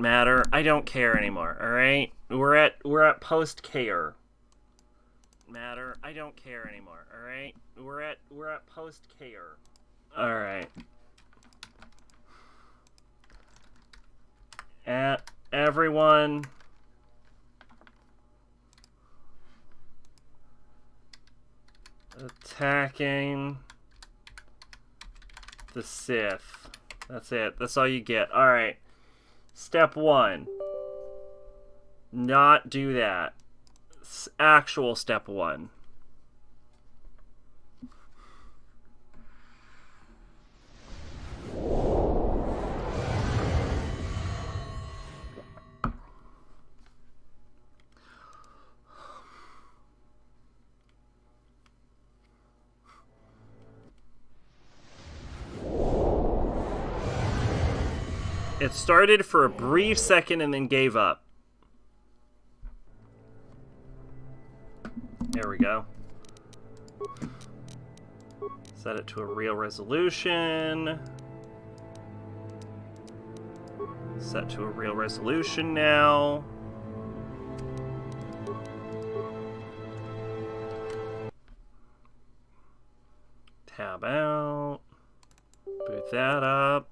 Matter. I don't care anymore, alright? We're at post-care. Matter. I don't care anymore, alright? We're at post-care. Alright. Everyone... attacking the Sith. That's it. That's all you get. Alright. Step 1. Not do that. Actual step 1. It started for a brief second and then gave up. There we go. Set it to a real resolution. Set to a real resolution now. Tab out. Boot that up.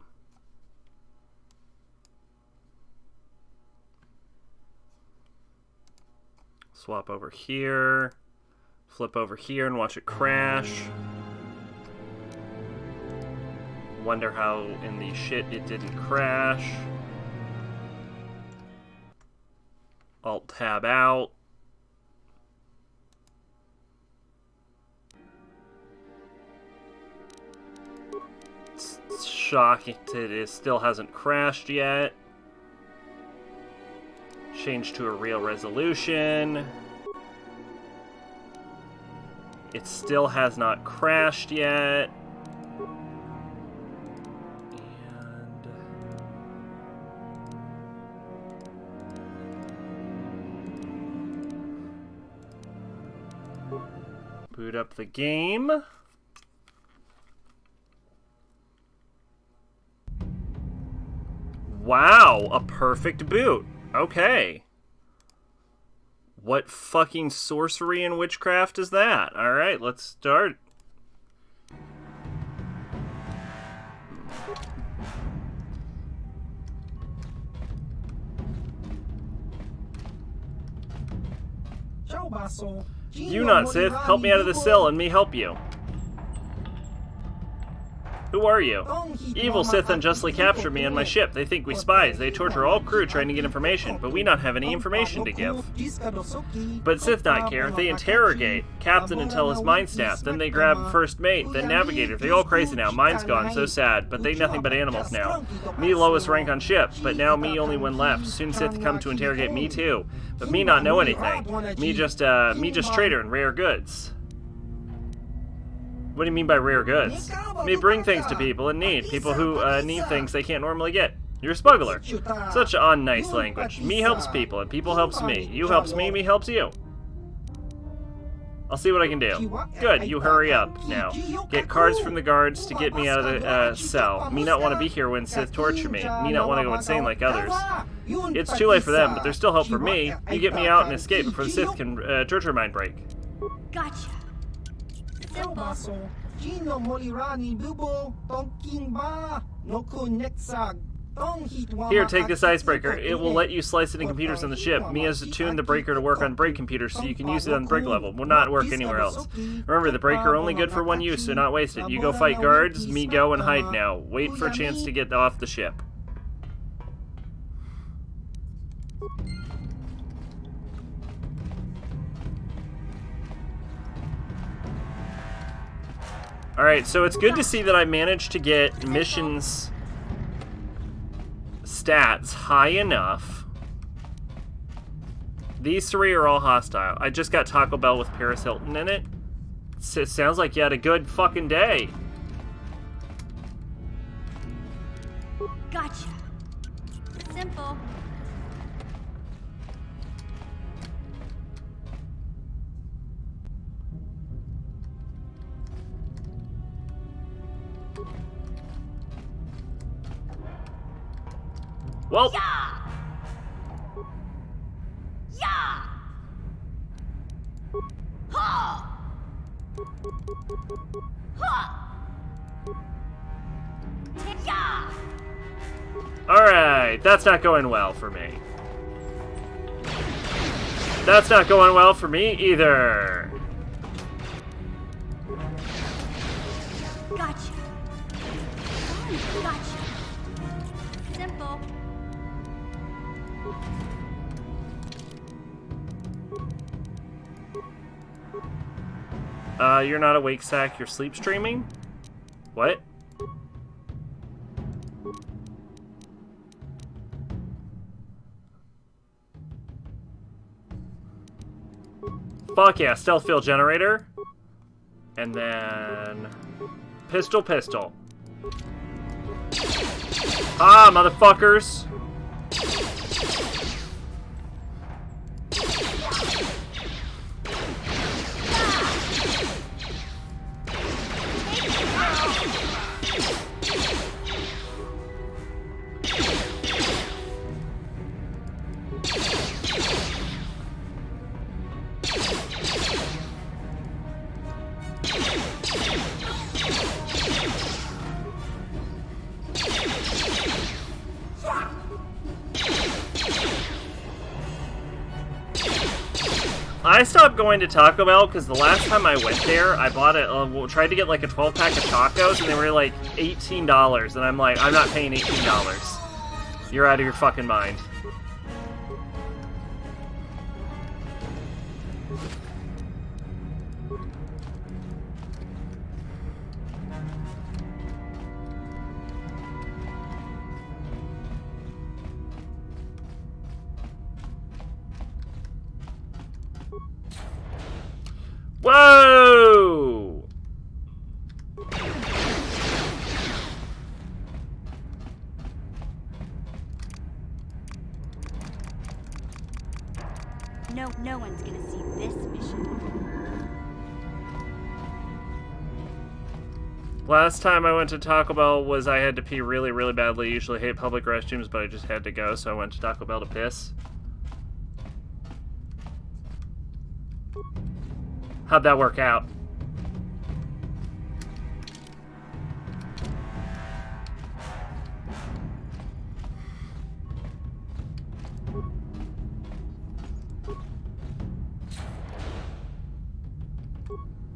Swap over here. Flip over here and watch it crash. Wonder how in the shit it didn't crash. Alt tab out. It's shocking that it still hasn't crashed yet. Change to a real resolution. It still has not crashed yet. And boot up the game. Wow, a perfect boot. Okay. What fucking sorcery and witchcraft is that? Alright, let's start. You not Sith, help me out of the cell and me help you. Who are you? Evil Sith unjustly captured me on my ship. They think we spies. They torture all crew trying to get information, but we not have any information to give. But Sith not care. They interrogate Captain until his mind snaps. Then they grab First Mate, then Navigator. They all crazy now. Mine's gone. So sad. But they nothing but animals now. Me lowest rank on ship, but now me only one left. Soon Sith come to interrogate me too. But me not know anything. Me just trader in rare goods. What do you mean by rare goods? Me bring things to people in need. People who need things they can't normally get. You're a smuggler. Such unnice language. Me helps people, and people helps me. You helps me, me helps you. I'll see what I can do. Good, you hurry up, now. Get cards from the guards to get me out of the cell. Me not want to be here when Sith torture me. Me not want to go insane like others. It's too late for them, but there's still hope for me. You get me out and escape before the Sith can torture mind break. Gotcha. Here, take this icebreaker. It will let you slice it in computers on the ship. Me has tuned the breaker to work on break computers, so you can use it on the break level. Will not work anywhere else. Remember, the breaker only good for one use, so not wasted. You go fight guards, me go and hide now. Wait for a chance to get off the ship. Alright, so it's good to see that I managed to get missions stats high enough. These 3 are all hostile. I just got Taco Bell with Paris Hilton in it. It sounds like you had a good fucking day. Gotcha. Simple. Well, Yeah. Alright, that's not going well for me. That's not going well for me either. Gotcha. Gotcha. Simple. You're not awake, Sack. You're sleep streaming? What? Fuck yeah, stealth field generator. And then... Pistol. Ah, motherfuckers! I stopped going to Taco Bell because the last time I went there, I bought it, tried to get like a 12-pack of tacos, and they were like $18, and I'm like, I'm not paying $18. You're out of your fucking mind. Whoa! No one's gonna see this mission. Last time I went to Taco Bell was I had to pee really, really badly. Usually hate public restrooms, but I just had to go, so I went to Taco Bell to piss. How'd that work out?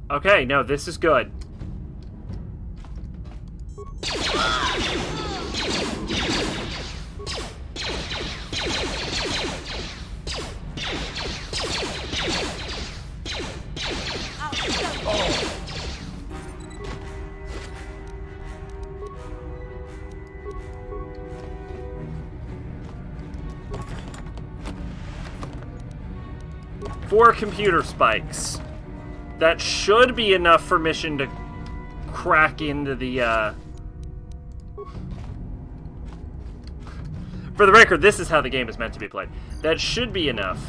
Okay, no, this is good. Four computer spikes. That should be enough for mission to crack into the, For the record, this is how the game is meant to be played. That should be enough.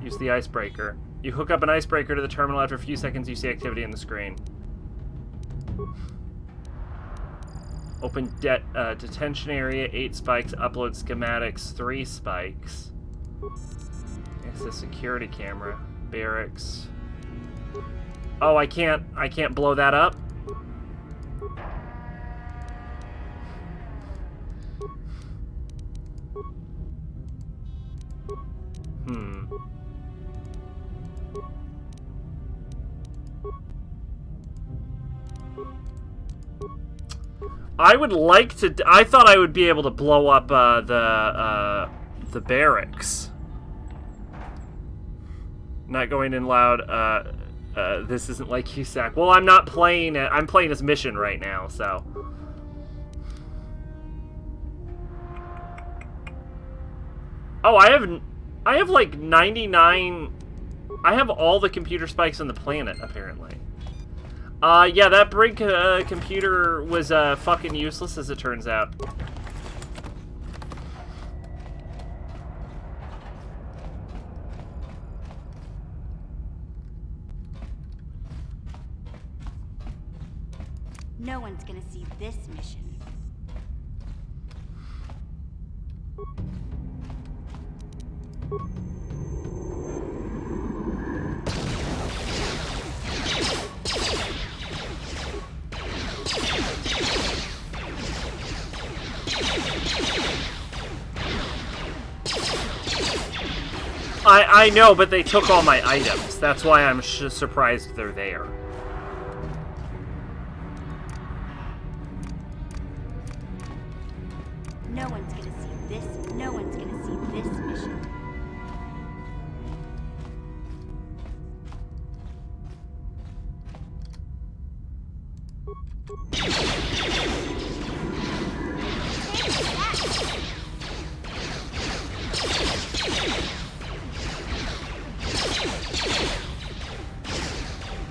Use the icebreaker. You hook up an icebreaker to the terminal. After a few seconds, you see activity in the screen. Open detention area, 8 spikes. Upload schematics, 3 spikes. Access security camera. Barracks. Oh, I can't blow that up? I would like to... I thought I would be able to blow up the barracks. Not going in loud. This isn't like USAC. Well, I'm not playing it. I'm playing as mission right now, so... Oh, I have like 99... I have all the computer spikes on the planet, apparently. Yeah, that brig computer was fucking useless, as it turns out. No one's gonna see this mission. I know, but they took all my items. That's why I'm surprised they're there. No one's gonna see this. No one's gonna see this mission.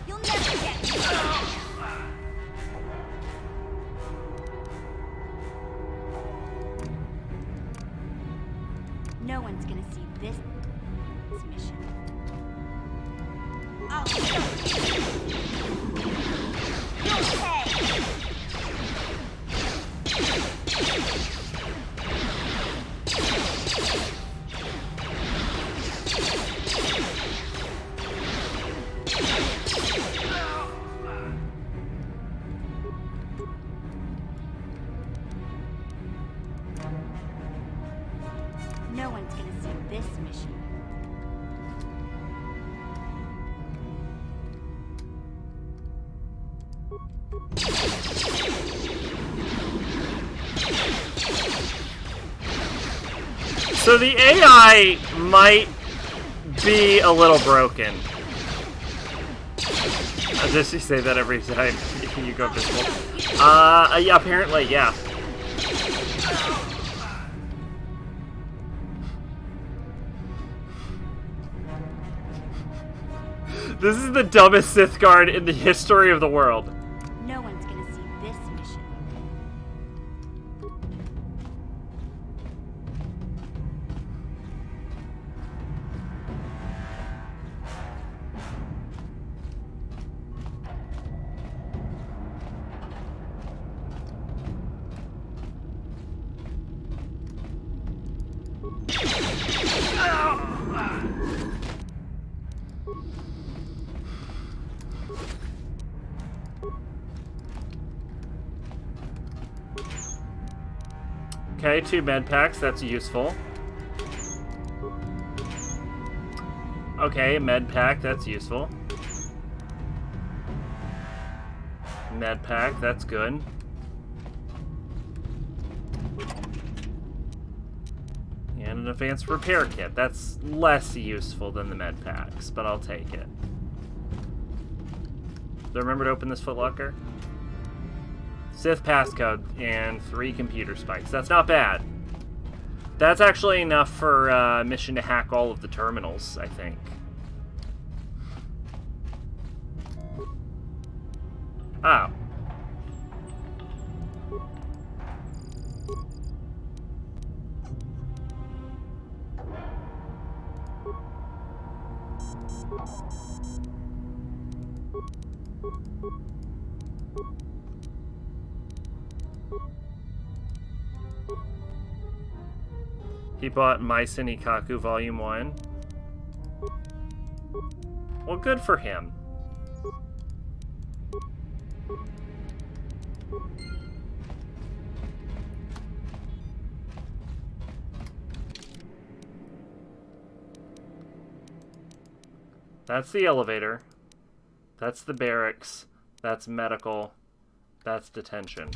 You'll never get me. No one's gonna see this mission. I'll show you. You'll pay. No one's gonna see this mission. So the AI might be a little broken. Does she say that every time you go visible? Yeah, apparently, yeah. This is the dumbest Sith guard in the history of the world. No one's gonna see this mission. Okay, 2 med packs, that's useful. Okay, med pack, that's useful. Med pack, that's good. And an advanced repair kit. That's less useful than the med packs, but I'll take it. Do I remember to open this footlocker? Sith passcode and 3 computer spikes. That's not bad. That's actually enough for a mission to hack all of the terminals, I think. Oh. He bought Maisen Ikaku Volume 1. Well, good for him. That's the elevator. That's the barracks. That's medical. That's detention.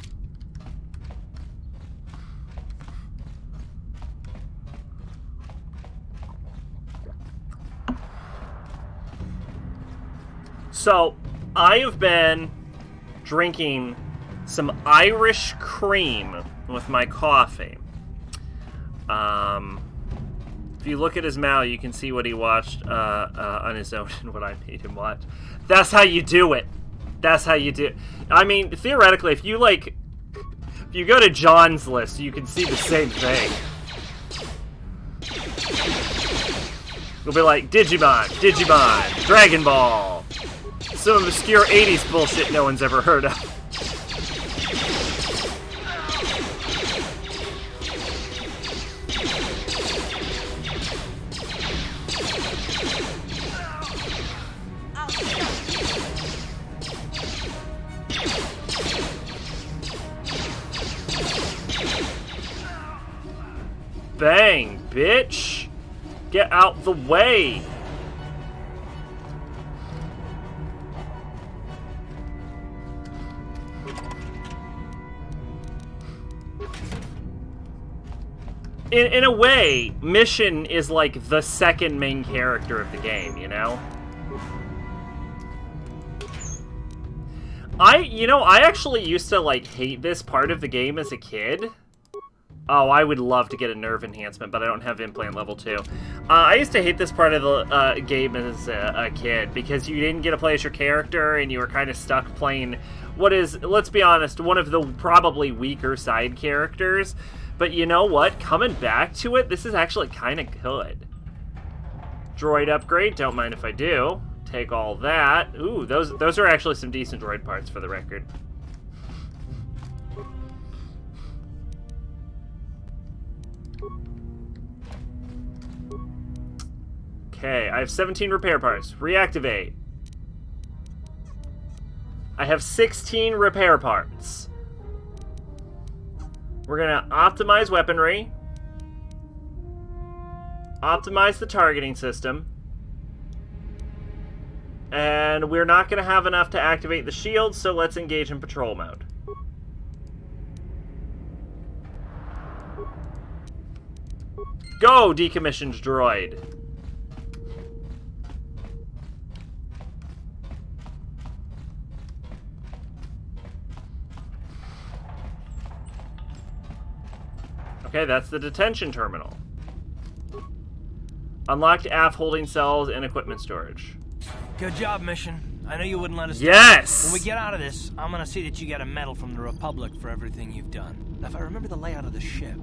So, I have been drinking some Irish cream with my coffee. If you look at his mouth, you can see what he watched on his own and what I made him watch. That's how you do it. That's how you do it. I mean, theoretically, if you go to John's list, you can see the same thing. You'll be like, Digimon, Dragon Ball. Some obscure 80s bullshit no one's ever heard of. Bang, bitch! Get out the way! In a way, Mission is like the second main character of the game, you know? I actually used to, like, hate this part of the game as a kid. Oh, I would love to get a nerve enhancement, but I don't have implant level 2. I used to hate this part of the game as a kid, because you didn't get to play as your character, and you were kind of stuck playing what is, let's be honest, one of the probably weaker side characters. But you know what? Coming back to it, this is actually kind of good. Droid upgrade, don't mind if I do. Take all that. Ooh, those are actually some decent droid parts for the record. Okay, I have 17 repair parts. Reactivate. I have 16 repair parts. We're gonna optimize weaponry. Optimize the targeting system. And we're not gonna have enough to activate the shield, so let's engage in patrol mode. Go, decommissioned droid! Okay, that's the detention terminal. Unlocked AF holding cells and equipment storage. Good job, Mission. I know you wouldn't let us Yes! When we get out of this, I'm gonna see that you get a medal from the Republic for everything you've done. Now, if I remember the layout of the ship,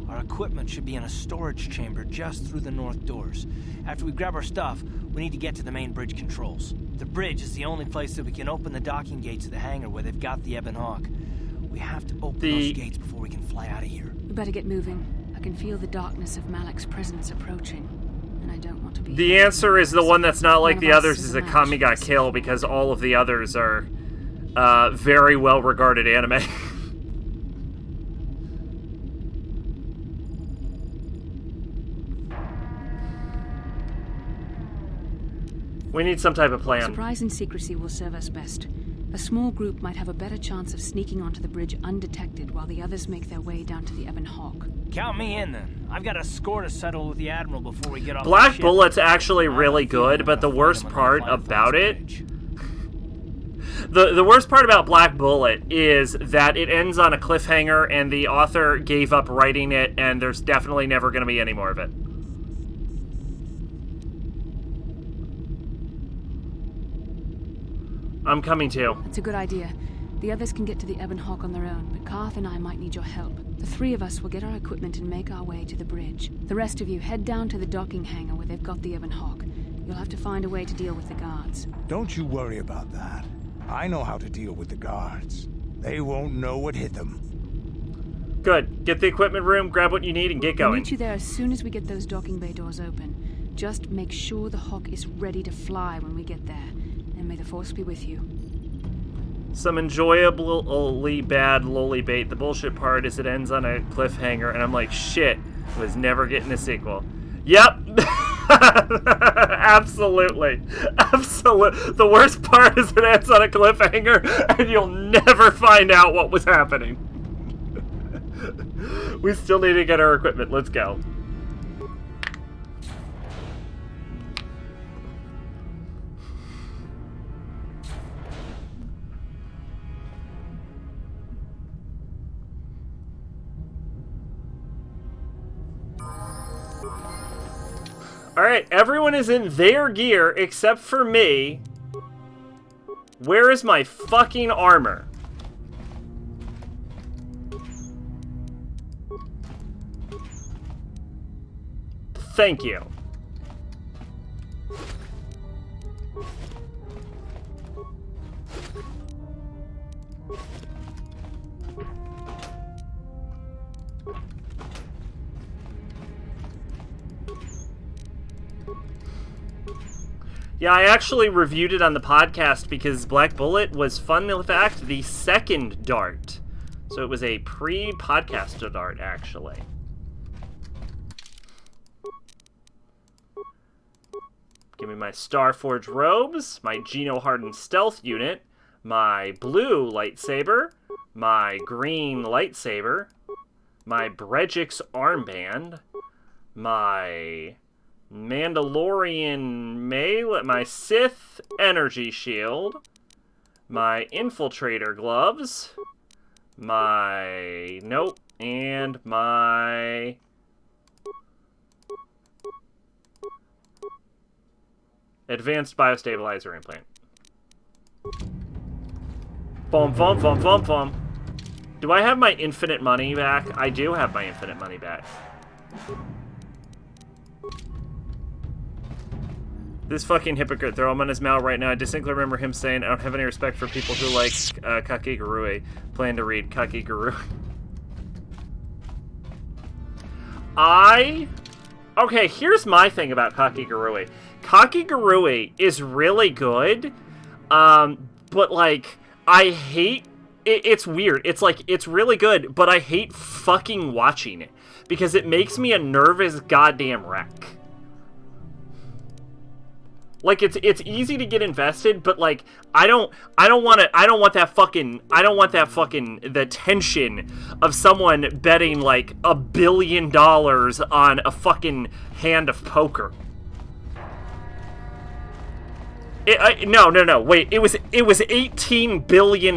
our equipment should be in a storage chamber just through the north doors. After we grab our stuff, we need to get to the main bridge controls. The bridge is the only place that we can open the docking gates of the hangar where they've got the Ebon Hawk. We have to open those gates before we can fly out of here. We better get moving. I can feel the darkness of Malik's presence approaching, and I don't want to be... The answer is the one that's not like the others is a Kami got killed, because all of the others are very well-regarded anime. We need some type of plan. Surprise and secrecy will serve us best. A small group might have a better chance of sneaking onto the bridge undetected while the others make their way down to the Ebon Hawk. Count me in, then. I've got a score to settle with the Admiral before we get off Black the ship. Bullet's actually really good, but the worst part about it... The worst part about Black Bullet is that it ends on a cliffhanger, and the author gave up writing it, and there's definitely never going to be any more of it. I'm coming too. That's a good idea. The others can get to the Ebon Hawk on their own, but Karth and I might need your help. The three of us will get our equipment and make our way to the bridge. The rest of you head down to the docking hangar where they've got the Ebon Hawk. You'll have to find a way to deal with the guards. Don't you worry about that. I know how to deal with the guards. They won't know what hit them. Good. Get the equipment room, grab what you need, and get We'll going. meet you there as soon as we get those docking bay doors open. Just make sure the Hawk is ready to fly when we get there. And may the Force be with you. Some enjoyably bad lowly bait. The bullshit part is it ends on a cliffhanger, and I'm like, shit, was never getting a sequel. Yep. Absolutely. Absolutely. The worst part is it ends on a cliffhanger, and you'll never find out what was happening. We still need to get our equipment. Let's go. Alright, everyone is in their gear except for me. Where is my fucking armor? Thank you. Yeah, I actually reviewed it on the podcast because Black Bullet was, fun fact, the second dart. So it was a pre-podcast dart, actually. Give me my Starforged robes, my Geno-hardened stealth unit, my blue lightsaber, my green lightsaber, my Brejix armband, my Mandalorian melee, my Sith energy shield, my infiltrator gloves, my and my advanced biostabilizer implant. Bum bum bum bum bum. Do I have my infinite money back? I do have my infinite money back. This fucking hypocrite. Throw him on his mouth right now. I distinctly remember him saying, I don't have any respect for people who like Kakigurui. Plan to read Kakigurui. Okay, here's my thing about Kakigurui. Kakigurui is really good, but, like, I hate... It's weird. It's like, it's really good, but I hate fucking watching it. Because it makes me a nervous goddamn wreck. Like, it's easy to get invested, but, like, I don't want the tension of someone betting, like, $1 billion on a fucking hand of poker. No, wait, it was $18 billion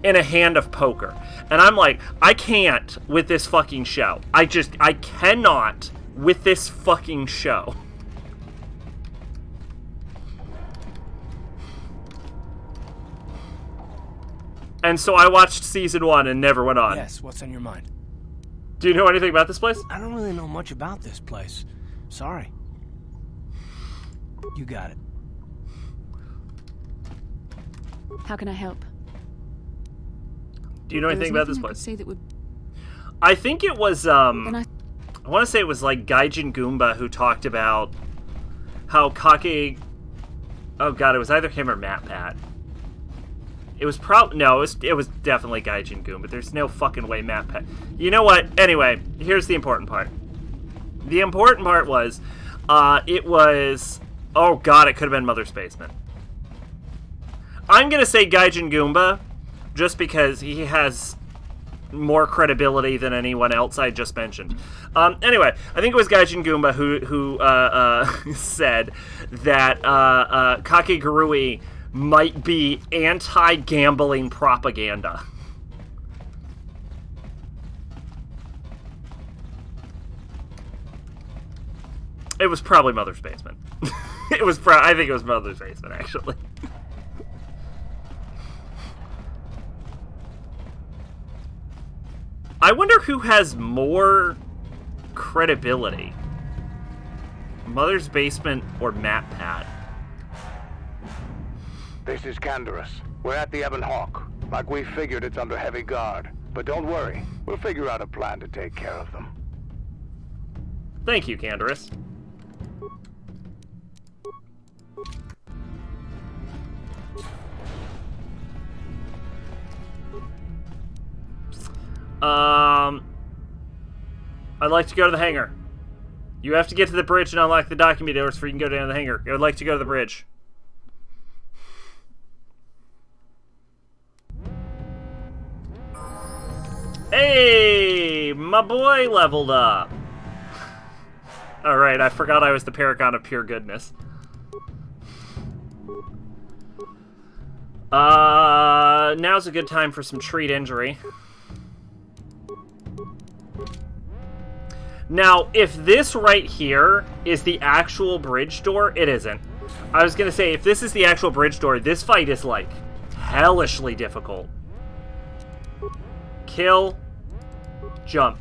in a hand of poker. And I'm like, I can't with this fucking show. I cannot with this fucking show. And so I watched season 1 and never went on. Yes, what's on your mind? Do you know anything about this place? I don't really know much about this place. Sorry. You got it. How can I help? Do you know anything about this place? Say that would... I think it was, I want to say it was like Gaijin Goomba who talked about how Kake... Oh god, it was either him or Matt Pat. It was it was definitely Gaijin Goomba. There's no fucking way Matt Pat... You know what? Anyway, here's the important part. The important part was, it was... Oh god, it could have been Mother's Basement. I'm gonna say Gaijin Goomba, just because he has more credibility than anyone else I just mentioned. Anyway, I think it was Gaijin Goomba who said that Kakigurui might be anti-gambling propaganda. It was probably Mother's Basement. I think it was Mother's Basement, actually. I wonder who has more credibility. Mother's Basement or Matt Pat? This is Canderous. We're at the Ebon Hawk. Like we figured, it's under heavy guard. But don't worry, we'll figure out a plan to take care of them. Thank you, Canderous. I'd like to go to the hangar. You have to get to the bridge and unlock the document doors before you can go down to the hangar. I'd like to go to the bridge. Hey, my boy leveled up. Alright, I forgot I was the paragon of pure goodness. Now's a good time for some treat injury. Now, if this right here is the actual bridge door, it isn't. I was gonna say, if this is the actual bridge door, this fight is, like, hellishly difficult. Kill. Jump.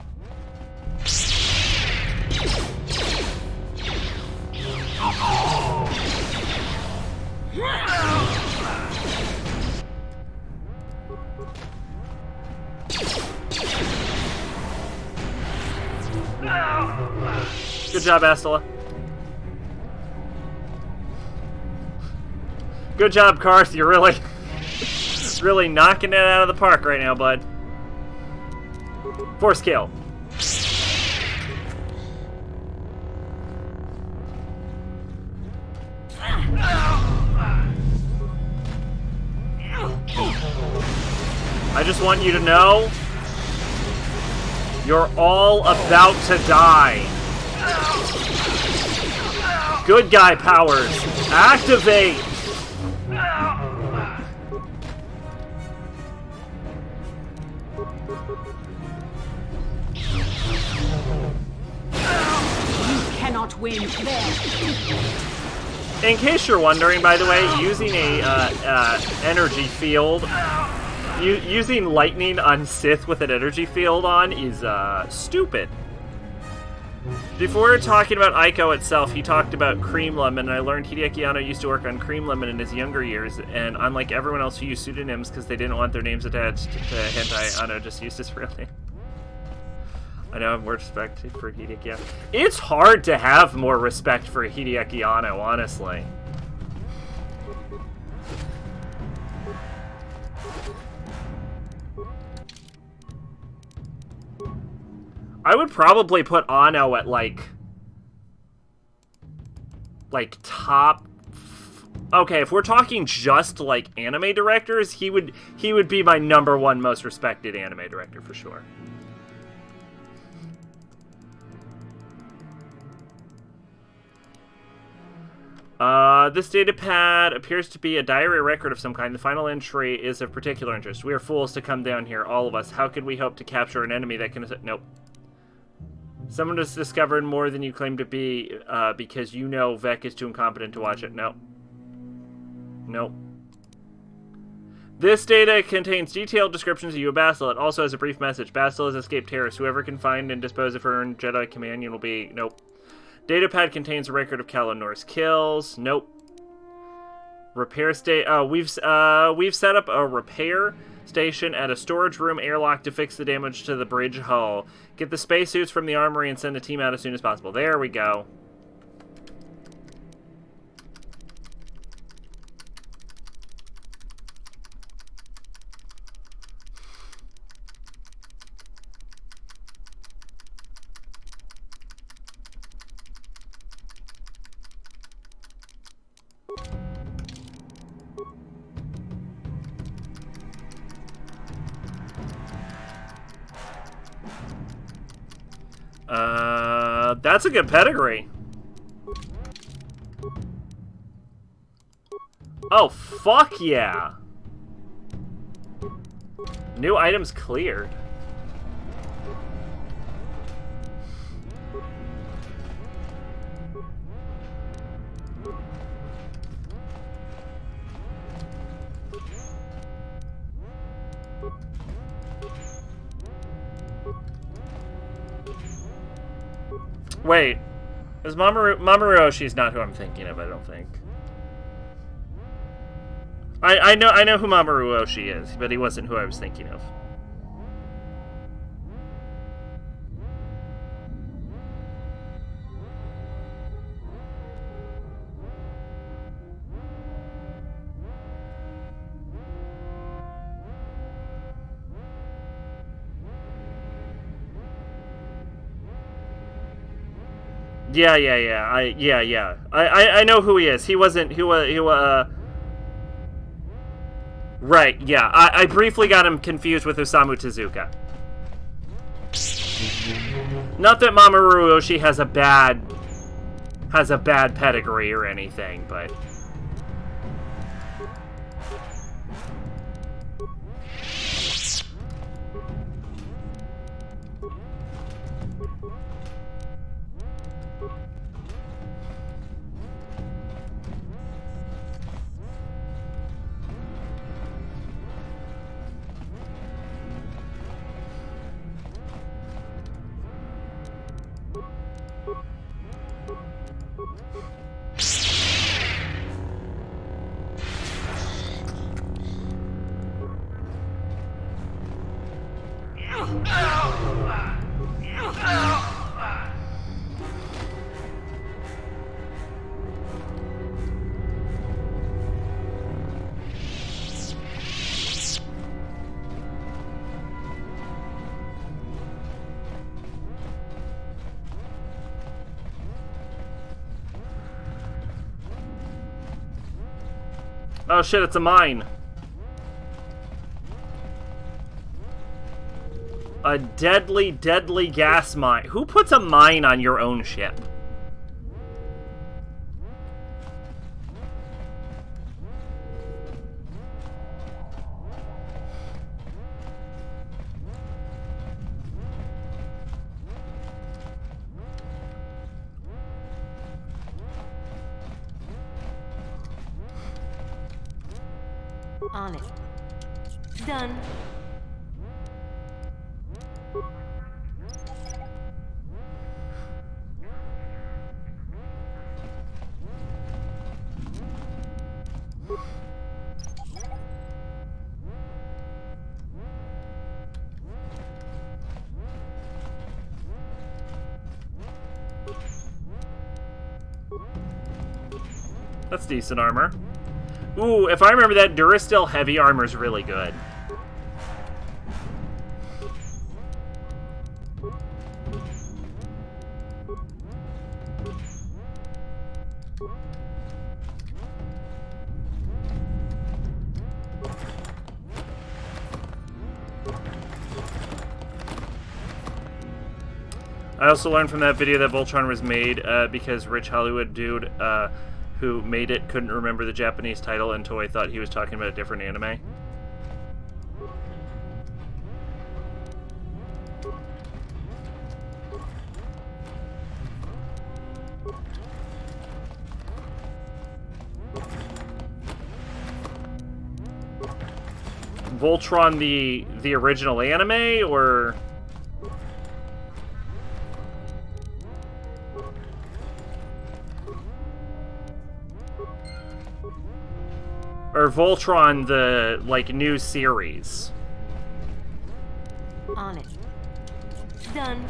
Good job, Astela. Good job, Karth. You're really knocking it out of the park right now, bud. Force kill. just want you to know, you're all about to die. Good guy powers, activate! Cannot win there. In case you're wondering, by the way, using a energy field, using lightning on Sith with an energy field on is stupid. Before talking about Ico itself, he talked about Cream Lemon, and I learned Hideaki Anno used to work on Cream Lemon in his younger years, and unlike everyone else who used pseudonyms because they didn't want their names attached to hentai, Anno just used his real name. I know I have more respect for Hideaki Anno. It's hard to have more respect for Hideaki Anno, honestly. I would probably put Anno at like top. Okay, if we're talking just like anime directors, he would be my #1 most respected anime director for sure. This data pad appears to be a diary record of some kind. The final entry is of particular interest. We are fools to come down here, all of us. How could we hope to capture an enemy that can... Nope. Someone has discovered more than you claim to be, because you know Vec is too incompetent to watch it. No. Nope. This data contains detailed descriptions of you, Basil. It also has a brief message. Basil has escaped terrorists. Whoever can find and dispose of her Jedi companion will be... Nope. Datapad contains a record of Kalanor's kills. Nope. Repair we've set up a repair station at a storage room airlock to fix the damage to the bridge hull. Get the spacesuits from the armory and send a team out as soon as possible. There we go. That's a good pedigree. Oh, fuck yeah. New items cleared. Wait, is Mamoru Oshi's not who I'm thinking of, I don't think. I know who Mamoru Oshii is, but he wasn't who I was thinking of. Yeah. I know who he is. He wasn't. Right. Yeah. I briefly got him confused with Osamu Tezuka. Not that Mamoru Oshii has a bad pedigree or anything, but. Oh shit, it's a mine. A deadly, deadly gas mine. Who puts a mine on your own ship? On it. Done. That's decent armor. Ooh, if I remember that, Durasteel heavy armor's really good. I also learned from that video that Voltron was made because Rich Hollywood dude who made it couldn't remember the Japanese title until I thought he was talking about a different anime. Voltron the original anime, or... Or Voltron, the, like, new series? On it. Done.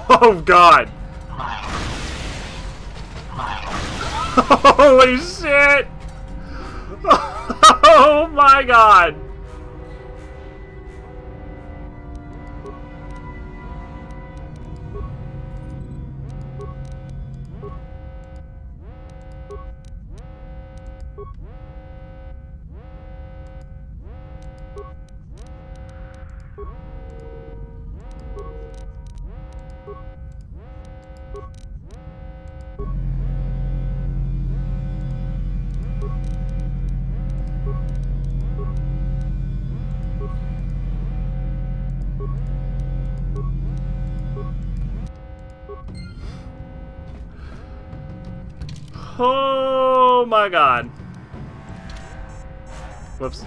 Oh god! Holy shit! Oh my god! Oh my god. Whoops.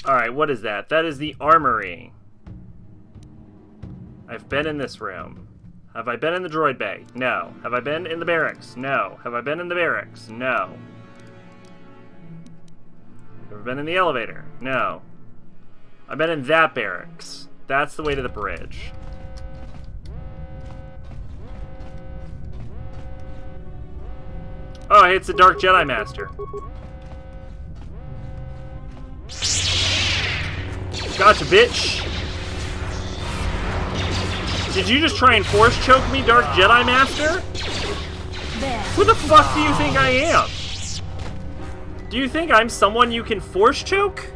Alright, what is that? That is the armory. I've been in this room. Have I been in the droid bay? No. Have I been in the barracks? No. Have I been in the barracks? No. Have I been in the elevator? No. I've been in that barracks. That's the way to the bridge. Oh, hey, it's the Dark Jedi Master. Gotcha, bitch! Did you just try and force choke me, Dark Jedi Master? Who the fuck do you think I am? Do you think I'm someone you can force choke?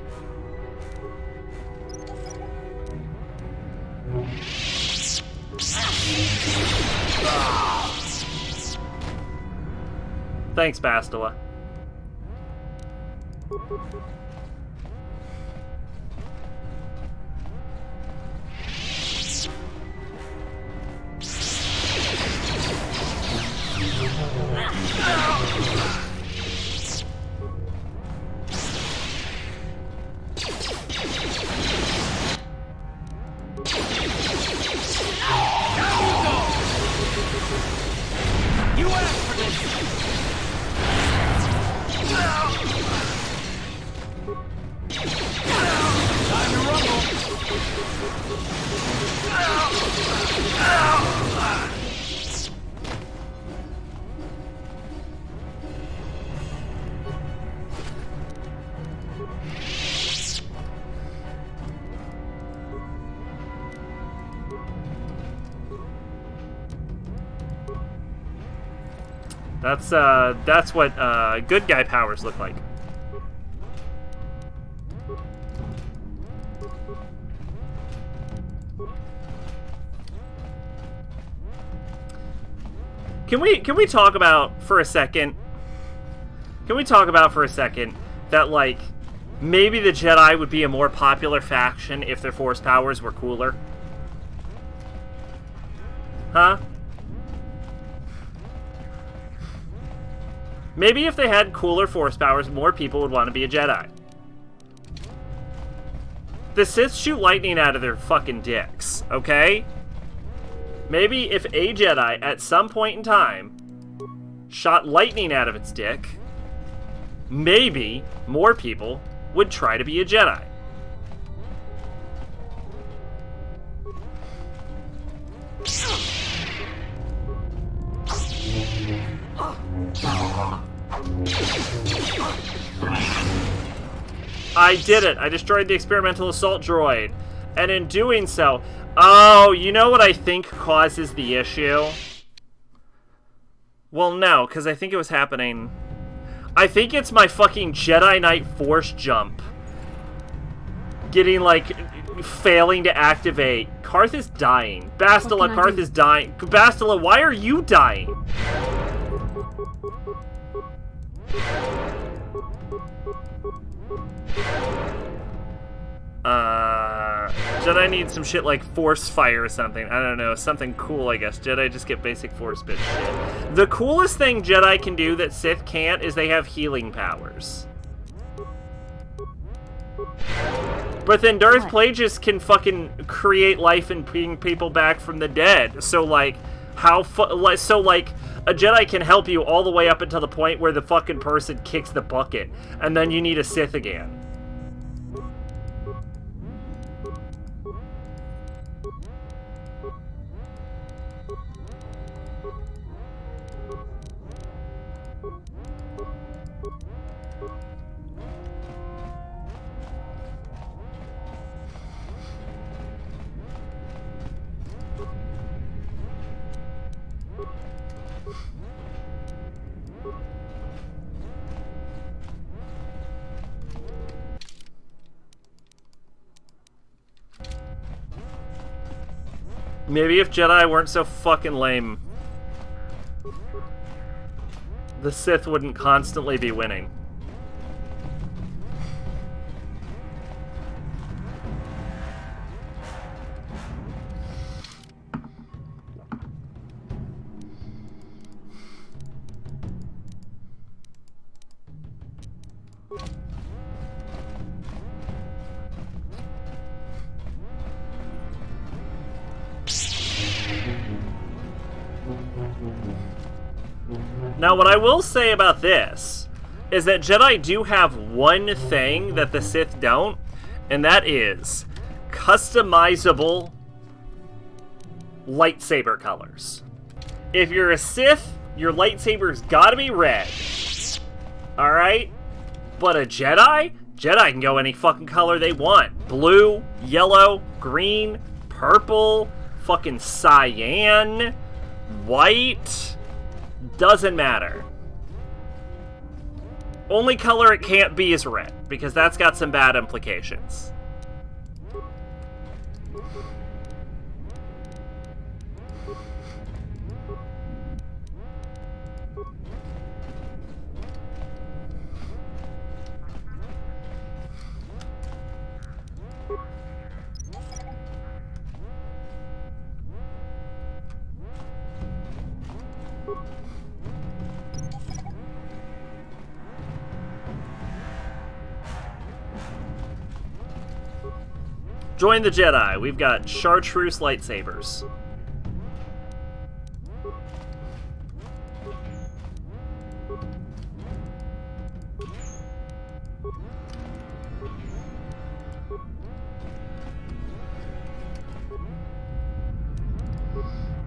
Thanks, Bastila. You asked for this! Time to rumble! That's what good guy powers look like. Can we talk about for a second? Can we talk about for a second that, like, maybe the Jedi would be a more popular faction if their Force powers were cooler? Huh? Maybe if they had cooler Force powers, more people would want to be a Jedi. The Sith shoot lightning out of their fucking dicks, okay? Maybe if a Jedi, at some point in time, shot lightning out of its dick, maybe more people would try to be a Jedi. I did it! I destroyed the experimental assault droid. And in doing so... Oh, you know what I think causes the issue? Well, no, because I think it was happening... I think it's my fucking Jedi Knight Force jump. Getting, like, failing to activate. Karth is dying. Bastila, Karth is dying. Bastila, why are you dying? Jedi need some shit like Force Fire or something. I don't know, something cool, I guess. Jedi just get basic Force bitch shit. The coolest thing Jedi can do that Sith can't is they have healing powers. But then Darth Plagueis can fucking create life and bring people back from the dead. So, like, so, like, a Jedi can help you all the way up until the point where the fucking person kicks the bucket. And then you need a Sith again. Maybe if Jedi weren't so fucking lame, the Sith wouldn't constantly be winning. Now, what I will say about this is that Jedi do have one thing that the Sith don't, and that is customizable lightsaber colors. If you're a Sith, your lightsaber's gotta be red. Alright? But a Jedi can go any fucking color they want. Blue, yellow, green, purple, fucking cyan, white... Doesn't matter. Only color it can't be is red, because that's got some bad implications. Join the Jedi. We've got chartreuse lightsabers.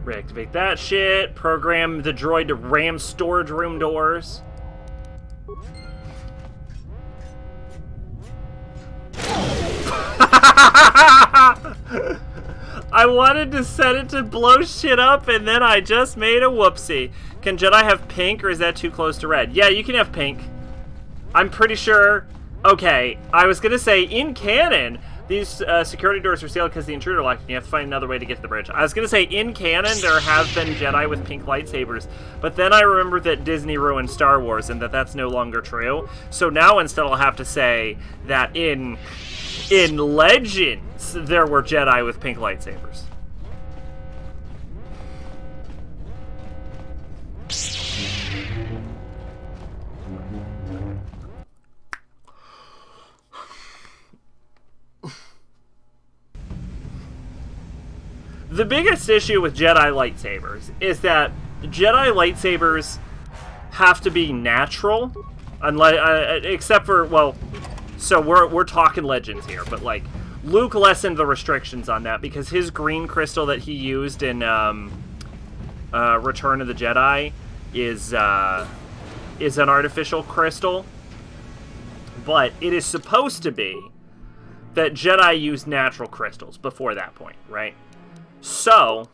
Reactivate that shit. Program the droid to ram storage room doors. I wanted to set it to blow shit up, and then I just made a whoopsie. Can Jedi have pink, or is that too close to red? Yeah, you can have pink. I'm pretty sure... Okay, I was gonna say, in canon, these security doors are sealed because the intruder locked, and you have to find another way to get to the bridge. I was gonna say, in canon, there have been Jedi with pink lightsabers, but then I remembered that Disney ruined Star Wars, and that's no longer true. So now instead I'll have to say that in Legends, there were Jedi with pink lightsabers. The biggest issue with Jedi lightsabers is that Jedi lightsabers have to be natural, unless, except for, well, so we're talking Legends here, but like Luke lessened the restrictions on that because his green crystal that he used in Return of the Jedi is an artificial crystal, but it is supposed to be that Jedi used natural crystals before that point, right? So,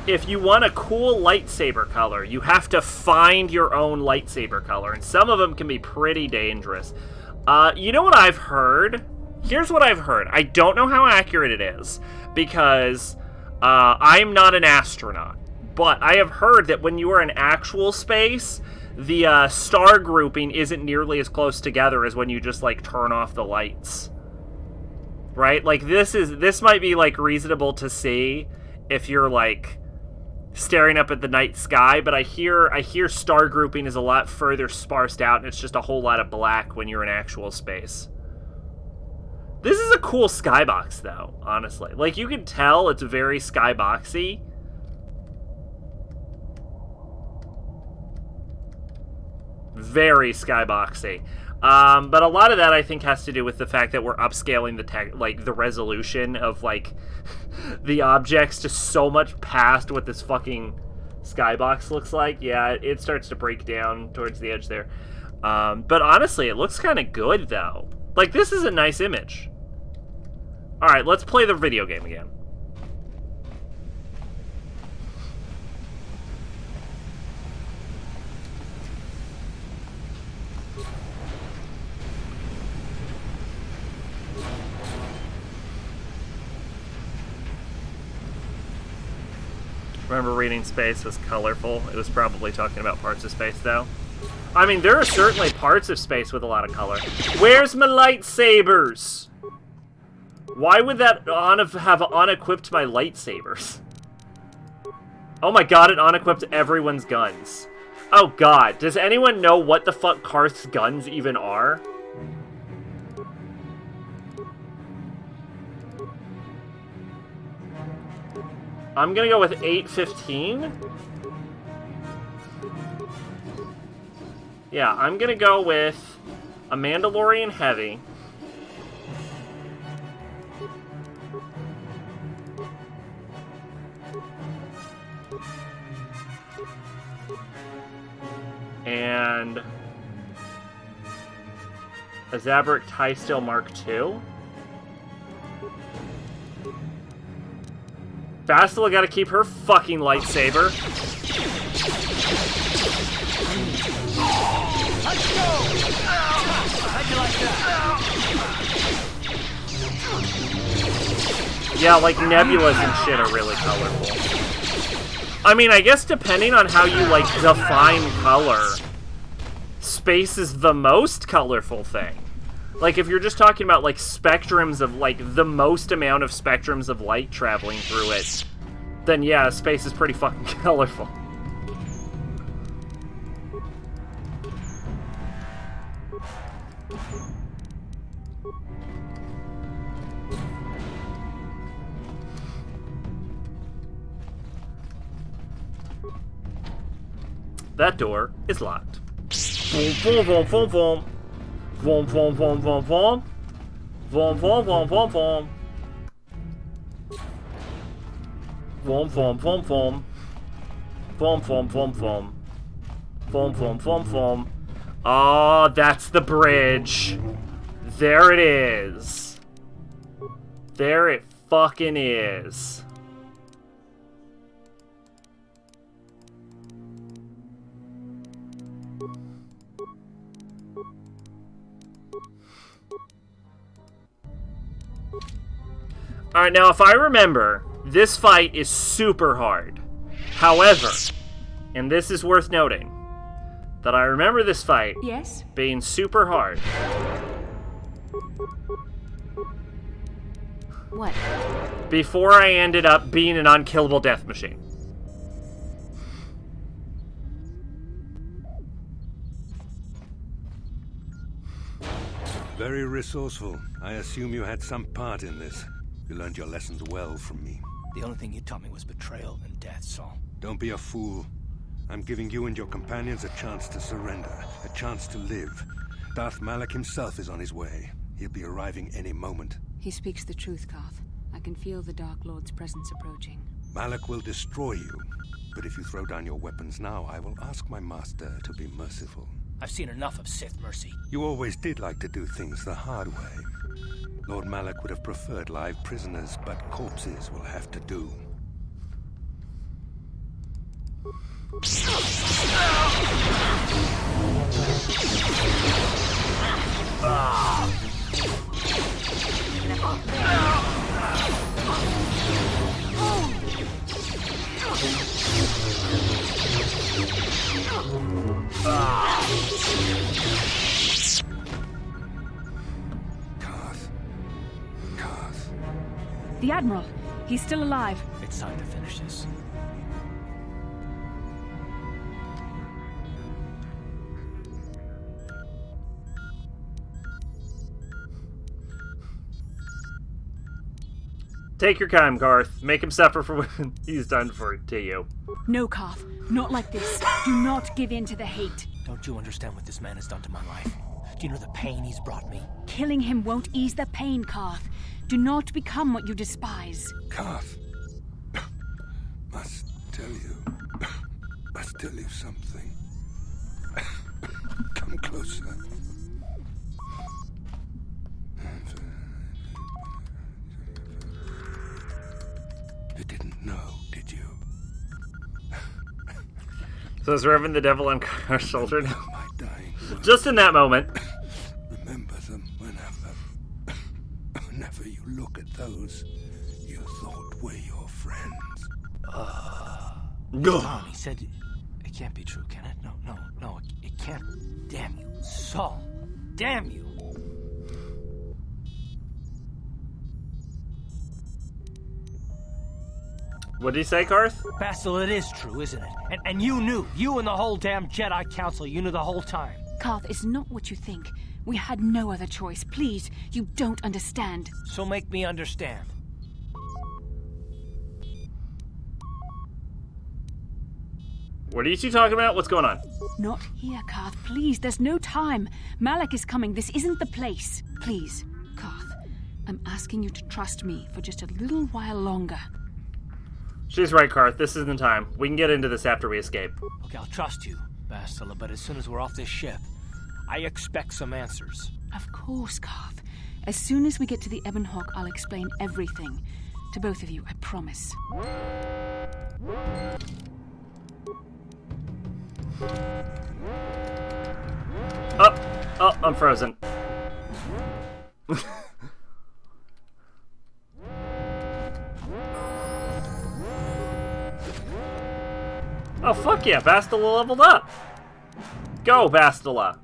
if you want a cool lightsaber color, you have to find your own lightsaber color, and some of them can be pretty dangerous. You know what I've heard? Here's what I've heard. I don't know how accurate it is, because I'm not an astronaut, but I have heard that when you are in actual space, the star grouping isn't nearly as close together as when you just, like, turn off the lights. Right? Like, this might be, like, reasonable to see if you're, like, staring up at the night sky, but I hear star grouping is a lot further sparsed out, and it's just a whole lot of black when you're in actual space. This is a cool skybox, though, honestly. Like, you can tell it's very skyboxy. Very skyboxy. But a lot of that, I think, has to do with the fact that we're upscaling the resolution of, like, the objects to so much past what this fucking skybox looks like. Yeah, it starts to break down towards the edge there. But honestly, it looks kind of good, though. Like, this is a nice image. Alright, let's play the video game again. Remember reading space was colorful? It was probably talking about parts of space, though. I mean, there are certainly parts of space with a lot of color. Where's my lightsabers? Why would that have unequipped my lightsabers? Oh my god, it unequipped everyone's guns. Oh god, does anyone know what the fuck Karth's guns even are? I'm gonna go with 815. Yeah, I'm gonna go with a Mandalorian Heavy. And a Zabrak TIE Steel Mark II. Bastila gotta keep her fucking lightsaber. Let's go! How'd you like that? Yeah, like nebulas and shit are really colorful. I mean, I guess depending on how you, like, define color, space is the most colorful thing. Like, if you're just talking about, like, spectrums of, like, the most amount of spectrums of light traveling through it, then yeah, space is pretty fucking colorful. That door is locked. Boom, boom, boom, boom, boom. Boom, boom, boom, boom, boom. Boom, boom, boom, boom, boom. Boom, boom, boom, boom. Boom, boom, boom, boom. Boom, boom, boom, boom. Oh, that's the bridge. There it is. There it fucking is. Alright, now if I remember, this fight is super hard. However, and this is worth noting, that I remember this fight Yes? being super hard. What? Before I ended up being an unkillable death machine. Very resourceful. I assume you had some part in this. You learned your lessons well from me. The only thing you taught me was betrayal and death, Saul. Don't be a fool. I'm giving you and your companions a chance to surrender, a chance to live. Darth Malak himself is on his way. He'll be arriving any moment. He speaks the truth, Karth. I can feel the Dark Lord's presence approaching. Malak will destroy you. But if you throw down your weapons now, I will ask my master to be merciful. I've seen enough of Sith mercy. You always did like to do things the hard way. Lord Malak would have preferred live prisoners, but corpses will have to do. Karth. The Admiral! He's still alive. It's time to finish this. Take your time, Garth. Make him suffer for what he's done to you. No, Karth. Not like this. Do not give in to the hate. Don't you understand what this man has done to my life? Do you know the pain he's brought me? Killing him won't ease the pain, Karth. Do not become what you despise. Karth. Must tell you something. Come closer. You didn't know, did you? So is Reverend the Devil on our shoulder now? My dying words. Just in that moment. Remember them whenever you look at those you thought were your friends. Tom, he said it can't be true, can it? No, it can't. Damn you, Saul. Damn you. What did he say, Garth? Bastel, it is true, isn't it? And you knew. You and the whole damn Jedi Council, you knew the whole time. Karth, it's not what you think. We had no other choice. Please, you don't understand. So make me understand. What are you two talking about? What's going on? Not here, Karth. Please, there's no time. Malak is coming. This isn't the place. Please, Karth, I'm asking you to trust me for just a little while longer. She's right, Garth. This isn't the time. We can get into this after we escape. Okay, I'll trust you, Bastila, but as soon as we're off this ship, I expect some answers. Of course, Karth. As soon as we get to the Ebon Hawk, I'll explain everything. To both of you, I promise. Oh, I'm frozen. Oh, fuck yeah, Bastila leveled up. Go, Bastila.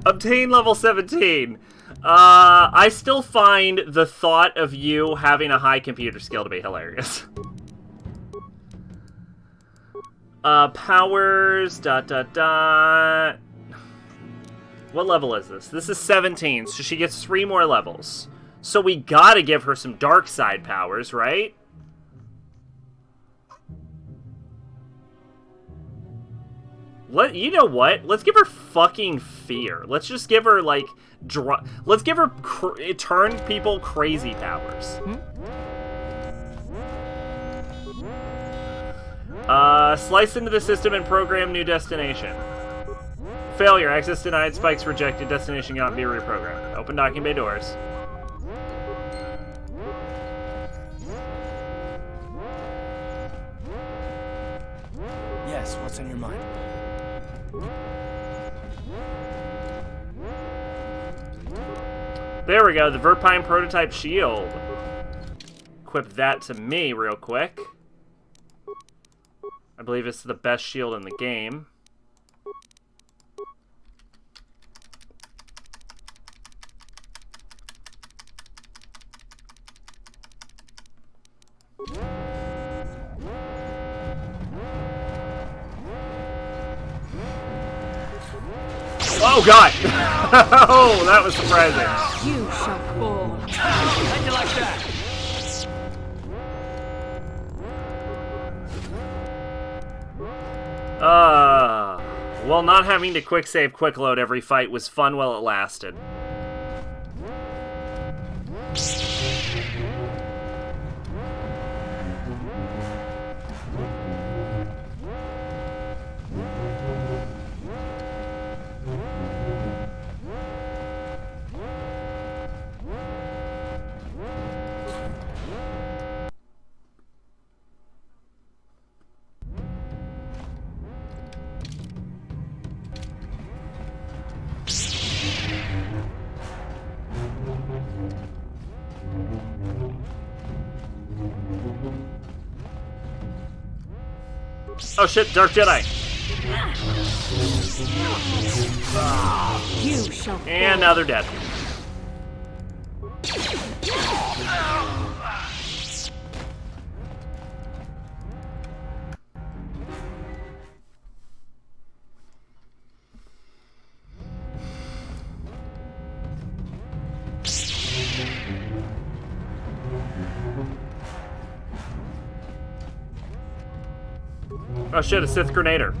Obtain level 17. I still find the thought of you having a high computer skill to be hilarious. Powers, ... What level is this? This is 17, so she gets 3 more levels. So we gotta give her some dark side powers, right? You know what? Let's give her fucking fear. Let's just give her, like, let's give her turn people crazy powers. Slice into the system and program new destination. Failure. Access denied. Spikes rejected. Destination cannot be reprogrammed. Open docking bay doors. Yes, what's on your mind? There we go. The Verpine prototype shield. Equip that to me real quick. I believe it's the best shield in the game. Oh god! Oh, that was surprising. You shall fall. How'd you like that? Well, not having to quick save, quick load every fight was fun while it lasted. Oh shit, Dark Jedi. You shall fall. And now they're dead. Oh shit, a Sith Grenader.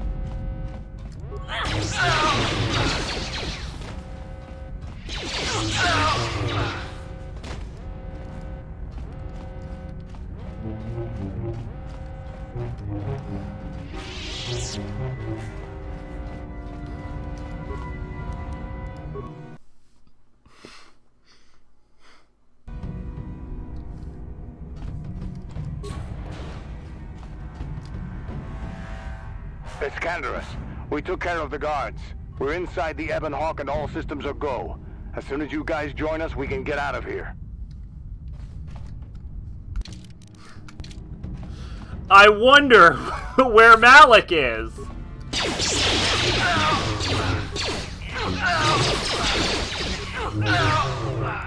It's Canderous. We took care of the guards. We're inside the Ebon Hawk and all systems are go. As soon as you guys join us, we can get out of here. I wonder where Malik is.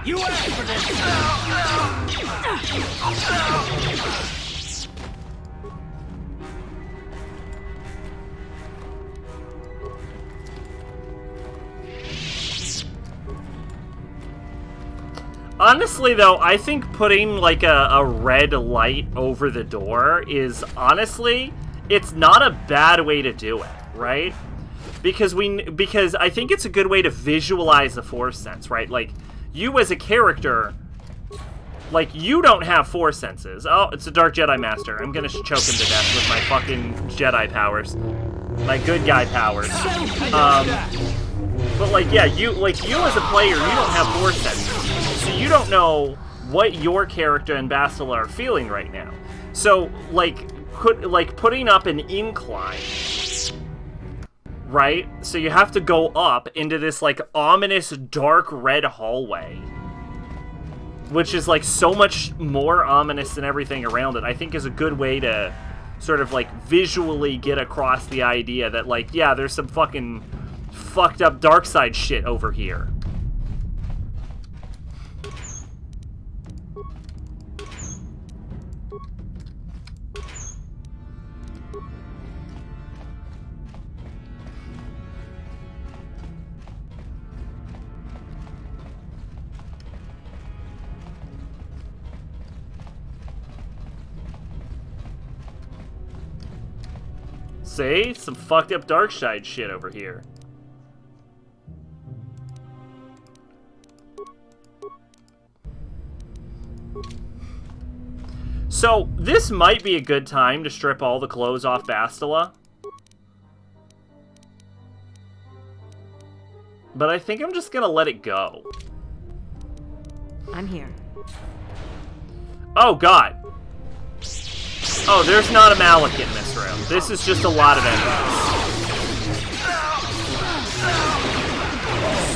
You asked for this! Honestly, though, I think putting, like, a red light over the door is, honestly, it's not a bad way to do it, right? Because I think it's a good way to visualize the Force sense, right? Like, you as a character, like, you don't have Force senses. Oh, it's a Dark Jedi Master. I'm gonna choke him to death with my fucking Jedi powers. My good guy powers. But, like, yeah, you as a player, you don't have Force senses. So you don't know what your character and Bastila are feeling right now. So, like putting up an incline, right? So you have to go up into this, like, ominous dark red hallway, which is, like, so much more ominous than everything around it. I think is a good way to sort of, like, visually get across the idea that, like, yeah, there's some fucking fucked up dark side shit over here. See? Some fucked up dark side shit over here. So, this might be a good time to strip all the clothes off Bastila. But I think I'm just gonna let it go. I'm here. Oh, God. Oh, there's not a Malik in this room. This is just a lot of enemies.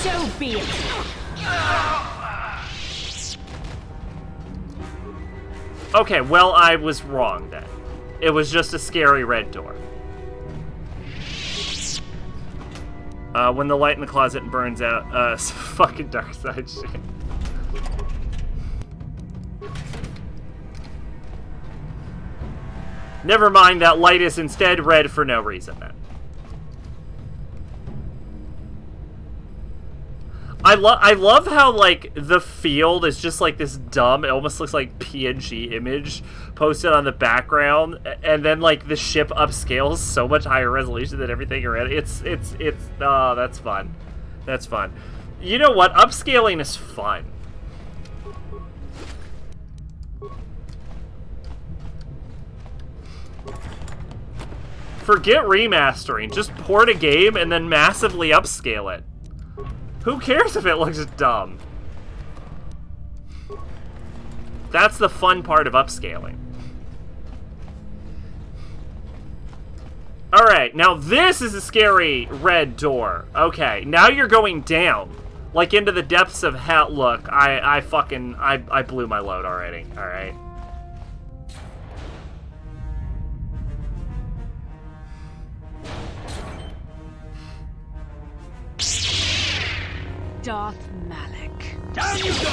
So be it. Okay, well, I was wrong then. It was just a scary red door. When the light in the closet burns out, some fucking dark side shit. Never mind, that light is instead red for no reason then. I love how, like, the field is just, like, this dumb, it almost looks like PNG image posted on the background, and then, like, the ship upscales so much higher resolution than everything around it. Oh, that's fun. That's fun. You know what? Upscaling is fun. Forget remastering. Just port a game and then massively upscale it. Who cares if it looks dumb? That's the fun part of upscaling. Alright, now this is a scary red door. Okay, now you're going down. Like into the depths of hell. Look, I blew my load already. Alright. Darth Malik. Down you go!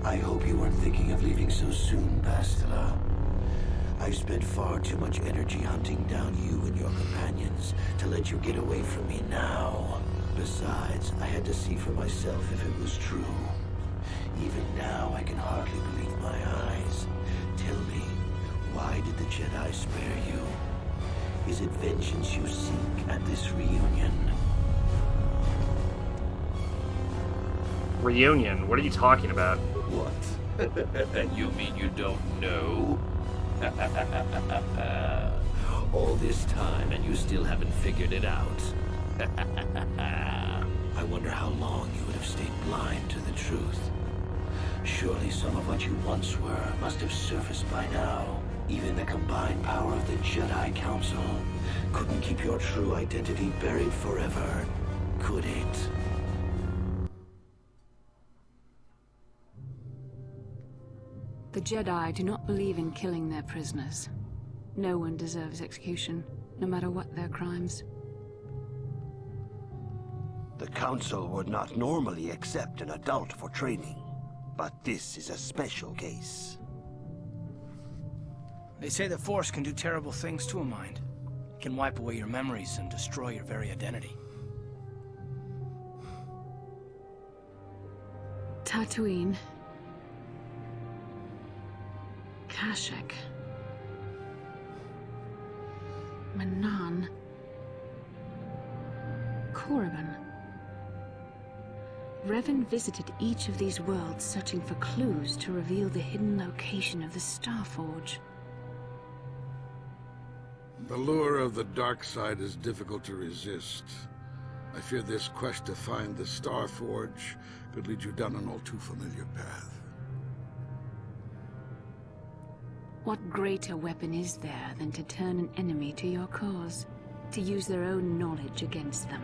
I hope you weren't thinking of leaving so soon, Bastila. I've spent far too much energy hunting down you and your companions to let you get away from me now. Besides, I had to see for myself if it was true. Even now, I can hardly believe my eyes. Tell me, why did the Jedi spare you? Is it vengeance you seek at this reunion? Reunion? What are you talking about? What? You mean you don't know? All this time and you still haven't figured it out. I wonder how long you would have stayed blind to the truth. Surely some of what you once were must have surfaced by now. Even the combined power of the Jedi Council couldn't keep your true identity buried forever, could it? The Jedi do not believe in killing their prisoners. No one deserves execution, no matter what their crimes. The Council would not normally accept an adult for training, but this is a special case. They say the Force can do terrible things to a mind. It can wipe away your memories and destroy your very identity. Tatooine. Kashyyyk. Manan. Korriban. Revan visited each of these worlds searching for clues to reveal the hidden location of the Starforge. The lure of the dark side is difficult to resist. I fear this quest to find the Starforge could lead you down an all too familiar path. What greater weapon is there than to turn an enemy to your cause, to use their own knowledge against them?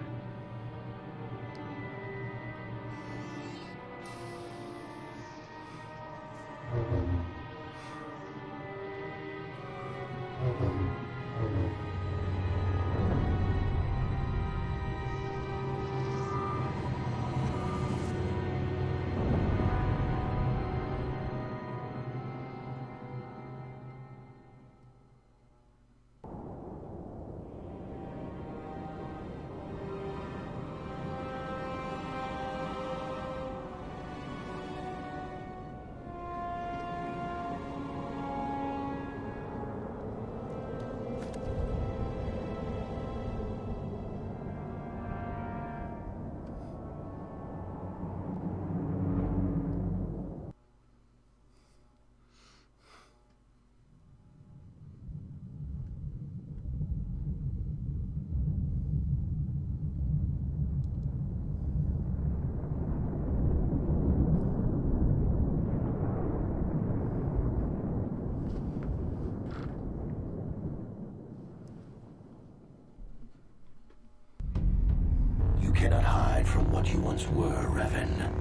what you once were, Revan.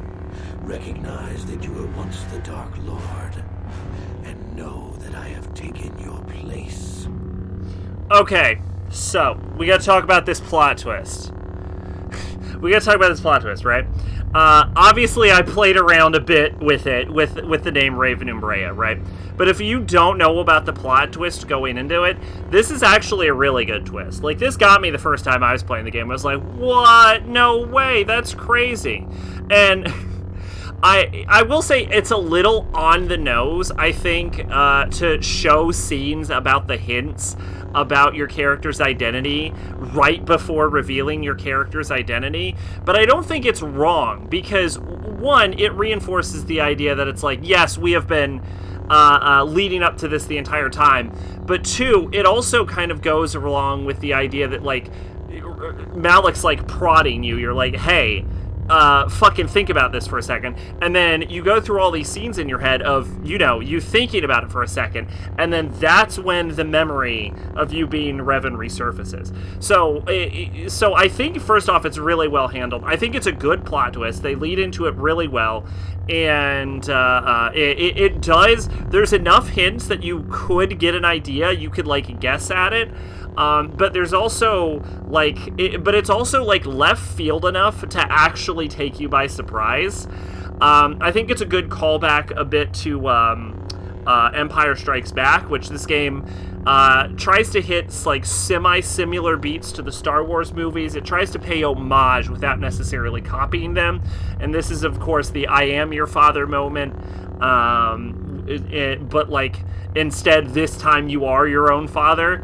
Recognize that you were once the Dark Lord, and know that I have taken your place. Okay, so we gotta talk about this plot twist. Right? Obviously, I played around a bit with it, with the name Raven Umbrea, right? But if you don't know about the plot twist going into it, this is actually a really good twist. Like, this got me the first time I was playing the game. I was like, what? No way, that's crazy. And I will say it's a little on the nose, I think, to show scenes about the hints about your character's identity right before revealing your character's identity, but I don't think it's wrong, because one, it reinforces the idea that it's like, yes, we have been leading up to this the entire time, but two, it also kind of goes along with the idea that, like, Malik's like prodding you. You're like, hey, fucking think about this for a second. And then you go through all these scenes in your head of, you know, you thinking about it for a second. And then that's when the memory of you being Revan resurfaces. So I think, first off, it's really well handled. I think it's a good plot twist. They lead into it really well. And it does, there's enough hints that you could get an idea. You could, like, guess at it. But there's also, like, it's also, like, left field enough to actually take you by surprise. I think it's a good callback a bit to Empire Strikes Back, which this game tries to hit, like, semi-similar beats to the Star Wars movies. It tries to pay homage without necessarily copying them. And this is, of course, the I am your father moment. But, like, instead, this time you are your own father.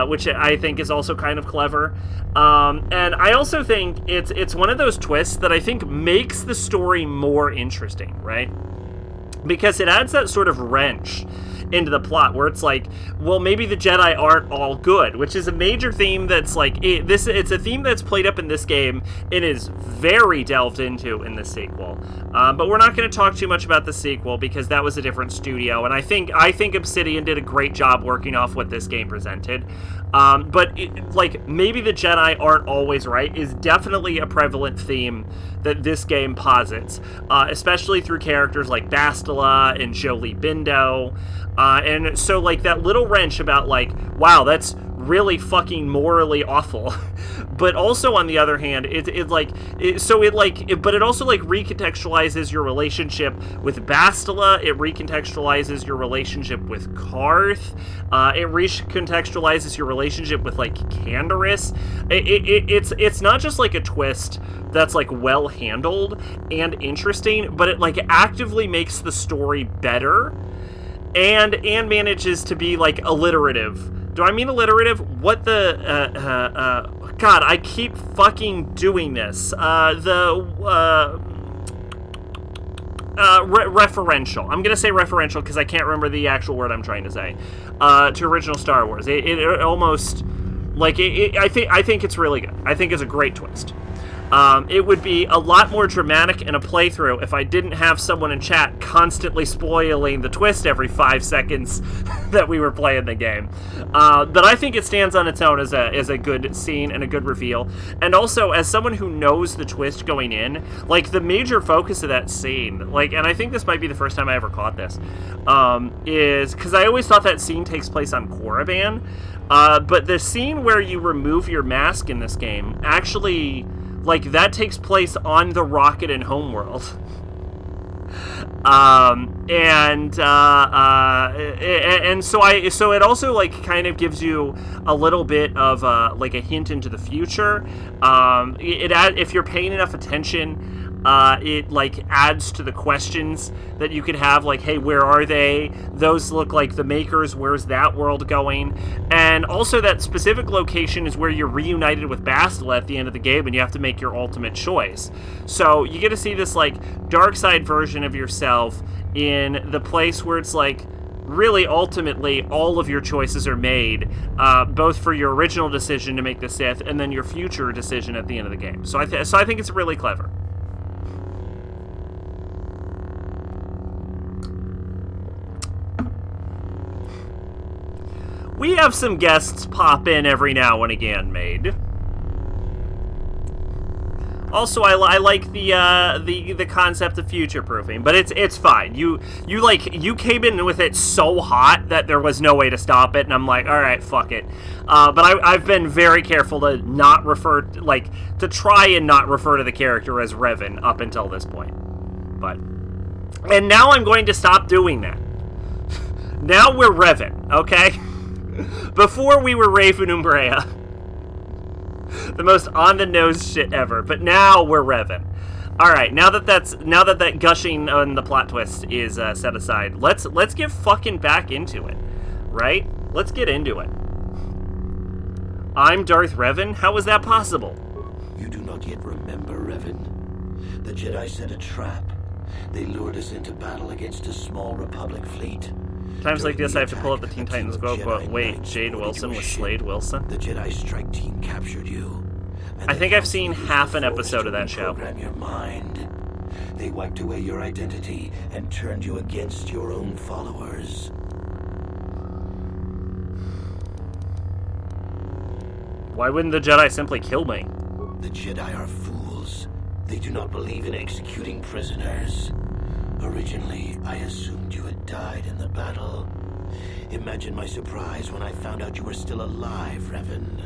Which I think is also kind of clever. And I also think it's one of those twists that I think makes the story more interesting, right? Because it adds that sort of wrench into the plot where it's like, well, maybe the Jedi aren't all good, which is a major theme that's like, it's a theme that's played up in this game and is very delved into in the sequel. But we're not going to talk too much about the sequel because that was a different studio, and I think Obsidian did a great job working off what this game presented. But like, maybe the Jedi aren't always right is definitely a prevalent theme that this game posits, especially through characters like Bastila and Jolie Bindo. And so, like, that little wrench about, like, wow, that's really fucking morally awful. But also, on the other hand, but it also, like, recontextualizes your relationship with Bastila. It recontextualizes your relationship with Karth. It recontextualizes your relationship with, like, Canderous. It's not just, like, a twist that's, like, well handled and interesting, but it, like, actively makes the story better. And manages to be, like, alliterative. Do I mean alliterative? What the, God, I keep fucking doing this. Referential. I'm gonna say referential because I can't remember the actual word I'm trying to say. To original Star Wars. It almost, like, I think it's really good. I think it's a great twist. It would be a lot more dramatic in a playthrough if I didn't have someone in chat constantly spoiling the twist every 5 seconds that we were playing the game. But I think it stands on its own as a good scene and a good reveal. And also, as someone who knows the twist going in, like, the major focus of that scene, like, and I think this might be the first time I ever caught this, is because I always thought that scene takes place on Korriban. But the scene where you remove your mask in this game actually, like, that takes place on the rocket in Homeworld. So it also, like, kind of gives you a little bit of like a hint into the future. If you're paying enough attention, it, like, adds to the questions that you could have, like, hey, where are they? Those look like the Makers. Where's that world going? And also, that specific location is where you're reunited with Bastila at the end of the game, and you have to make your ultimate choice. So you get to see this, like, dark side version of yourself in the place where it's like, really, ultimately, all of your choices are made, both for your original decision to make the Sith and then your future decision at the end of the game. So I think it's really clever. We have some guests pop in every now and again, Maid. Also, I like the concept of future proofing, but it's fine. You came in with it so hot that there was no way to stop it, and I'm like, all right, fuck it. But I've been very careful to not refer, to try and not refer to the character as Revan up until this point. And now I'm going to stop doing that. Now we're Revan, okay? Before we were Raven Umbrea. The most on-the-nose shit ever. But now we're Revan. Alright, now that gushing on the plot twist is set aside, let's get fucking back into it. Right? Let's get into it. I'm Darth Revan? How was that possible? You do not yet remember, Revan. The Jedi set a trap. They lured us into battle against a small Republic fleet. Times like this, I have to pull up the Teen Titans quote. Wait, Jade Wilson was Slade Wilson? The Jedi strike team captured you. I think I've seen half an episode of that show. Program your mind. They wiped away your identity and turned you against your own followers. Why wouldn't the Jedi simply kill me? The Jedi are fools. They do not believe in executing prisoners. Originally, I assumed you had died in the battle. Imagine my surprise when I found out you were still alive, Revan.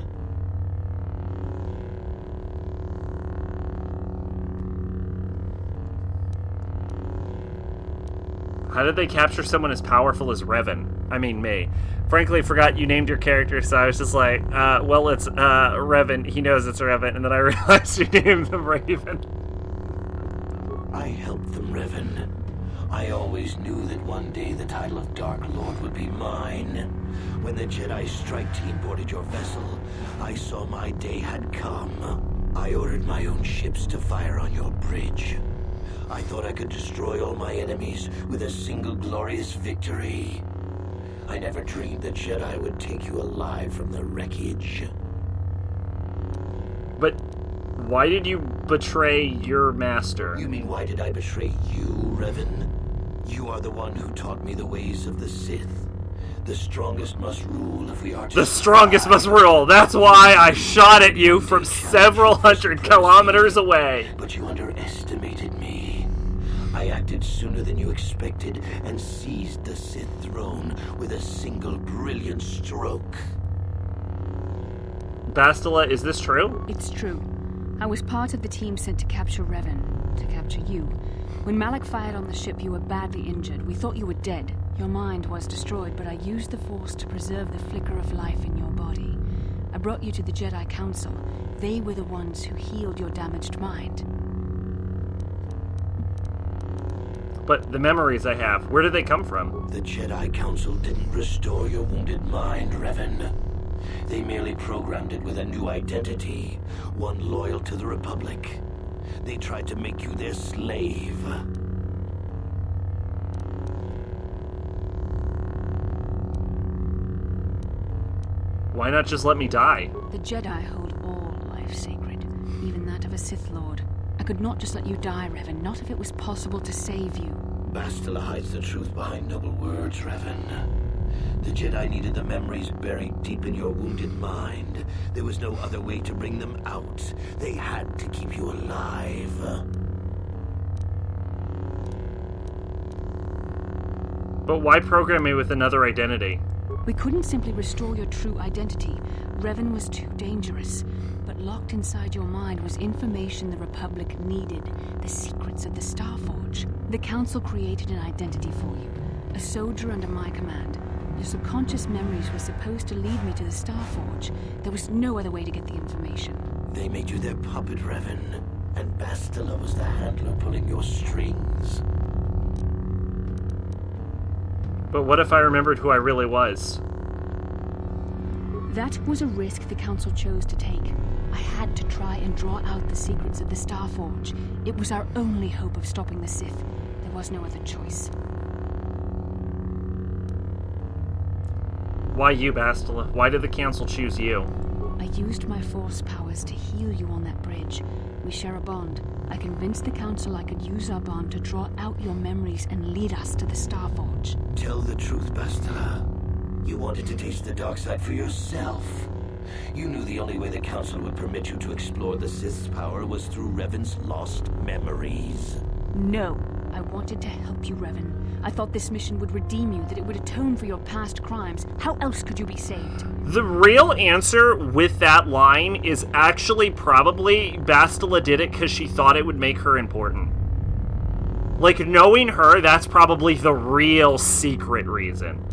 How did they capture someone as powerful as Revan? I mean, me. Frankly, forgot you named your character, so I was just like, well, it's Revan. He knows it's Revan, and then I realized you named them Raven. I helped them, Revan. I always knew that one day the title of Dark Lord would be mine. When the Jedi strike team boarded your vessel, I saw my day had come. I ordered my own ships to fire on your bridge. I thought I could destroy all my enemies with a single glorious victory. I never dreamed the Jedi would take you alive from the wreckage. But why did you betray your master? You mean why did I betray you, Revan? You are the one who taught me the ways of the Sith. The strongest must rule if we are to... The strongest must rule! That's why I shot at you from several hundred kilometers away! But you underestimated me. I acted sooner than you expected and seized the Sith throne with a single brilliant stroke. Bastila, is this true? It's true. I was part of the team sent to capture Revan, to capture you. When Malak fired on the ship, you were badly injured. We thought you were dead. Your mind was destroyed, but I used the Force to preserve the flicker of life in your body. I brought you to the Jedi Council. They were the ones who healed your damaged mind. But the memories I have, where did they come from? The Jedi Council didn't restore your wounded mind, Revan. They merely programmed it with a new identity, one loyal to the Republic. They tried to make you their slave. Why not just let me die? The Jedi hold all life sacred, even that of a Sith Lord. I could not just let you die, Revan, not if it was possible to save you. Bastila hides the truth behind noble words, Revan. The Jedi needed the memories buried deep in your wounded mind. There was no other way to bring them out. They had to keep you alive. But why program me with another identity? We couldn't simply restore your true identity. Revan was too dangerous. But locked inside your mind was information the Republic needed, the secrets of the Starforge. The Council created an identity for you, a soldier under my command. Your subconscious memories were supposed to lead me to the Starforge. There was no other way to get the information. They made you their puppet, Revan, and Bastila was the handler pulling your strings. But what if I remembered who I really was? That was a risk the Council chose to take. I had to try and draw out the secrets of the Starforge. It was our only hope of stopping the Sith. There was no other choice. Why you, Bastila? Why did the Council choose you? I used my Force powers to heal you on that bridge. We share a bond. I convinced the Council I could use our bond to draw out your memories and lead us to the Starforge. Tell the truth, Bastila. You wanted to taste the dark side for yourself. You knew the only way the Council would permit you to explore the Sith's power was through Revan's lost memories. No. I wanted to help you, Revan. I thought this mission would redeem you, that it would atone for your past crimes. How else could you be saved? The real answer with that line is actually probably Bastila did it because she thought it would make her important. Like, knowing her, that's probably the real secret reason.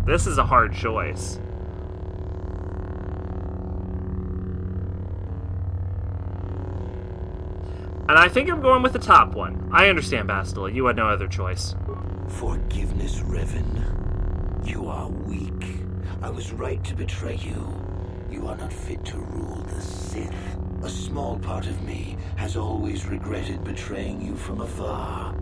This is a hard choice. And I think I'm going with the top one. I understand, Bastila. You had no other choice. Forgiveness, Revan. You are weak. I was right to betray you. You are not fit to rule the Sith. A small part of me has always regretted betraying you from afar.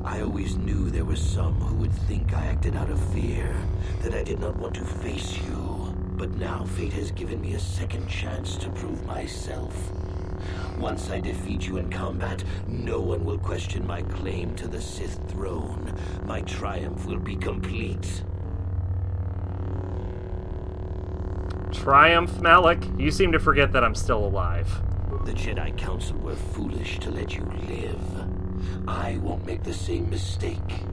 I always knew there were some who would think I acted out of fear, that I did not want to face you. But now fate has given me a second chance to prove myself. Once I defeat you in combat, no one will question my claim to the Sith throne. My triumph will be complete. Triumph, Malak? You seem to forget that I'm still alive. The Jedi Council were foolish to let you live. I won't make the same mistake.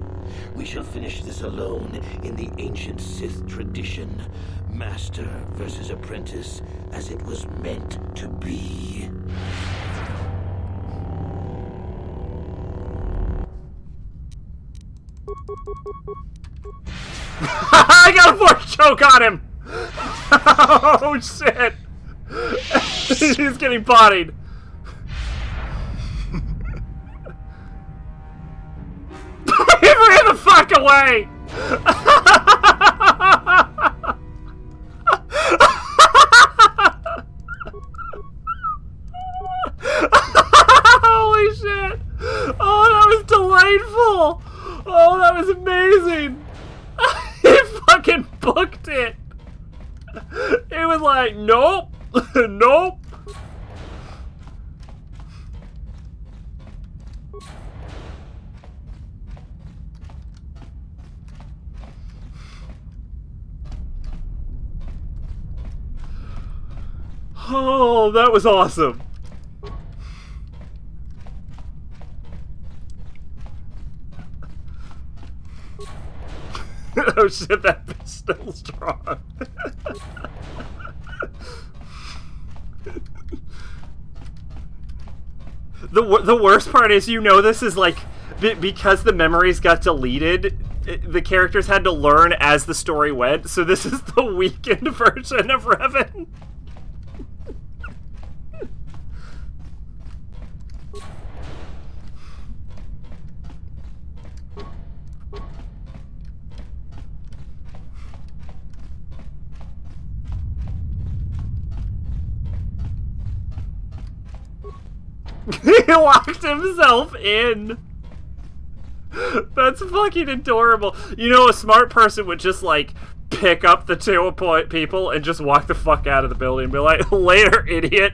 We shall finish this alone in the ancient Sith tradition. Master versus apprentice, as it was meant to be. I got a force choke on him! Oh, shit! He's getting bodied. He ran the fuck away! Holy shit! Oh, that was delightful! Oh, that was amazing! He fucking booked it! It was like, nope! Nope! Oh, that was awesome. Oh shit, that bit's still strong. The worst part is, you know, this is like, because the memories got deleted, the characters had to learn as the story went, so this is the weakened version of Revan. He locked himself in. That's fucking adorable. You know, a smart person would just, like, pick up the two people and just walk the fuck out of the building and be like, later, idiot.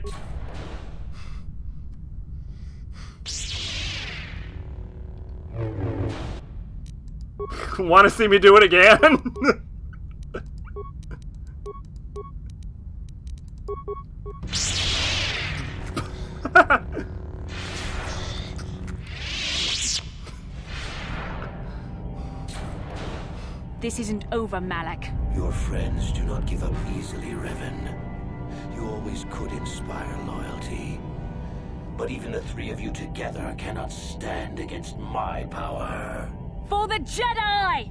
Want to see me do it again? This isn't over, Malak. Your friends do not give up easily, Revan. You always could inspire loyalty. But even the three of you together cannot stand against my power. For the Jedi!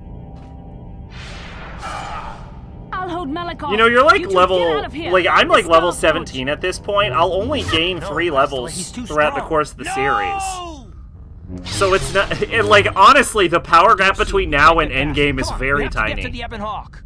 I'll hold Malak off. You know, you're like You two level, get out of here. like, I'm like The level Star 17 at this point. I'll only gain 3 levels throughout the course of the series. So it's not, like, honestly, the power gap between now and endgame is very tiny. Get to the Ebon Hawk.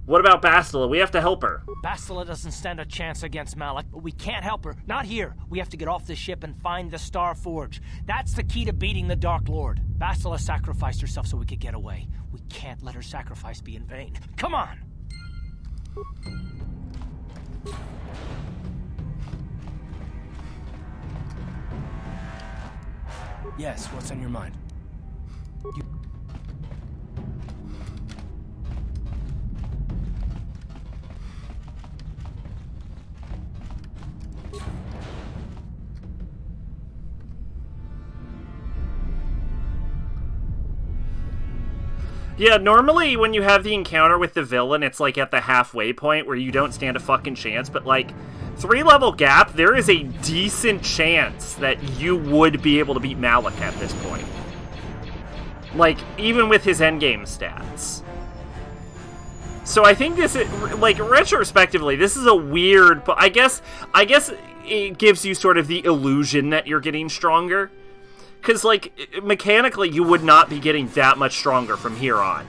What about Bastila? We have to help her. Bastila doesn't stand a chance against Malak, but we can't help her. Not here. We have to get off the ship and find the Star Forge. That's the key to beating the Dark Lord. Bastila sacrificed herself so we could get away. We can't let her sacrifice be in vain. Come on! Yes, what's on your mind? Yeah, normally when you have the encounter with the villain, it's like at the halfway point where you don't stand a fucking chance, but like 3-level gap, there is a decent chance that you would be able to beat Malik at this point. Like, even with his endgame stats. So I think this is, like, retrospectively, this is a weird, but I guess it gives you sort of the illusion that you're getting stronger. Because, like, mechanically, you would not be getting that much stronger from here on.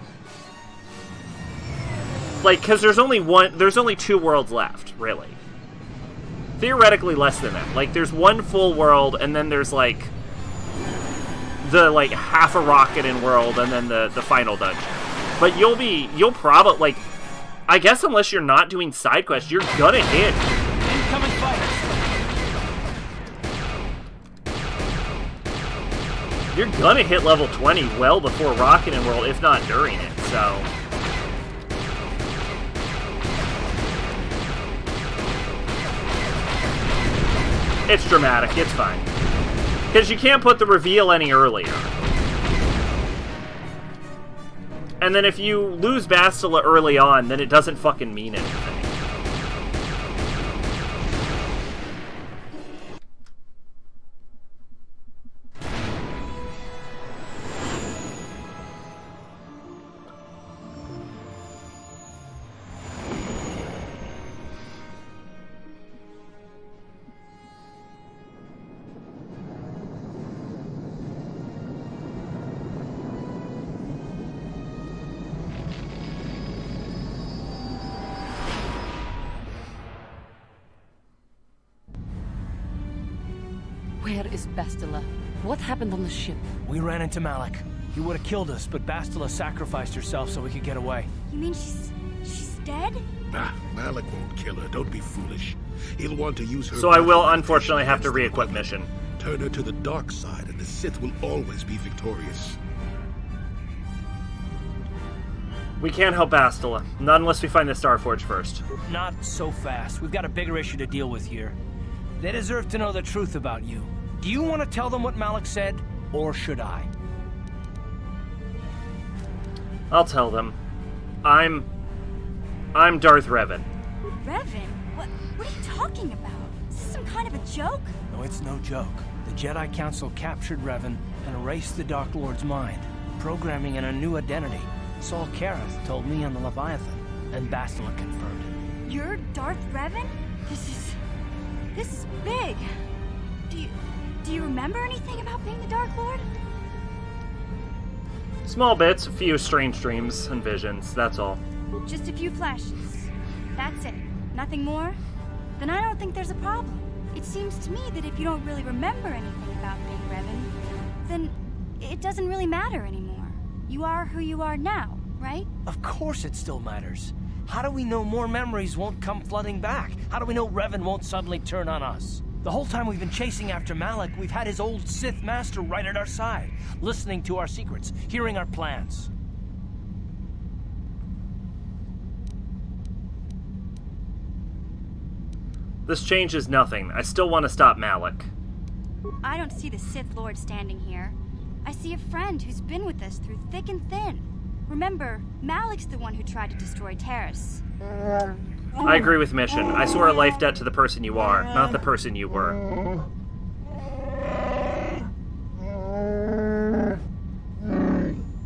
Like, because there's only 2 worlds left, really. Theoretically, less than that. Like, there's 1 full world, and then there's, like, the, like, half a rocket in world, and then the final dungeon. But you'll probably, like, I guess unless you're not doing side quests, you're gonna hit. Incoming fighters! You're gonna hit level 20 well before Rocket and World, if not during it, so... It's dramatic, it's fine. Because you can't put the reveal any earlier. And then if you lose Bastila early on, then it doesn't fucking mean anything. Where is Bastila? What happened on the ship? We ran into Malik. He would have killed us, but Bastila sacrificed herself so we could get away. You mean she's dead? Nah, Malik won't kill her. Don't be foolish. He'll want to use her... So I will unfortunately have to re-equip mission. Turn her to the dark side, and the Sith will always be victorious. We can't help Bastila. Not unless we find the Starforge first. Not so fast. We've got a bigger issue to deal with here. They deserve to know the truth about you. Do you want to tell them what Malik said, or should I? I'll tell them. I'm Darth Revan. Revan? What are you talking about? Is this some kind of a joke? No, it's no joke. The Jedi Council captured Revan and erased the Dark Lord's mind, programming in a new identity. Saul Kareth told me on the Leviathan, and Bastila confirmed. You're Darth Revan? This is big. Do you remember anything about being the Dark Lord? Small bits, a few strange dreams and visions, that's all. Just a few flashes. That's it. Nothing more? Then I don't think there's a problem. It seems to me that if you don't really remember anything about being Revan, then it doesn't really matter anymore. You are who you are now, right? Of course it still matters. How do we know more memories won't come flooding back? How do we know Revan won't suddenly turn on us? The whole time we've been chasing after Malik, we've had his old Sith master right at our side, listening to our secrets, hearing our plans. This changes nothing. I still want to stop Malik. I don't see the Sith Lord standing here. I see a friend who's been with us through thick and thin. Remember, Malik's the one who tried to destroy Terrace. I agree with Mission. I swear a life debt to the person you are, not the person you were.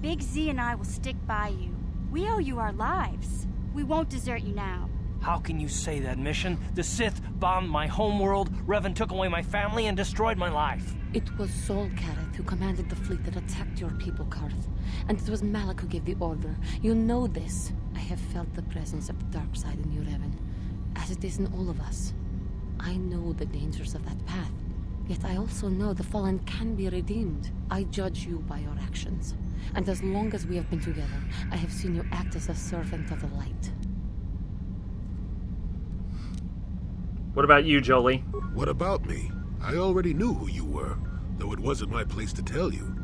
Big Z and I will stick by you. We owe you our lives. We won't desert you now. How can you say that, Mission? The Sith bombed my homeworld, Revan took away my family, and destroyed my life. It was Saul Kareth who commanded the fleet that attacked your people, Karth. And it was Malik who gave the order. You know this. I have felt the presence of the dark side in you, Revan, as it is in all of us. I know the dangers of that path, yet I also know the fallen can be redeemed. I judge you by your actions, and as long as we have been together, I have seen you act as a servant of the light. What about you, Jolie? What about me? I already knew who you were. though it wasn't my place to tell you.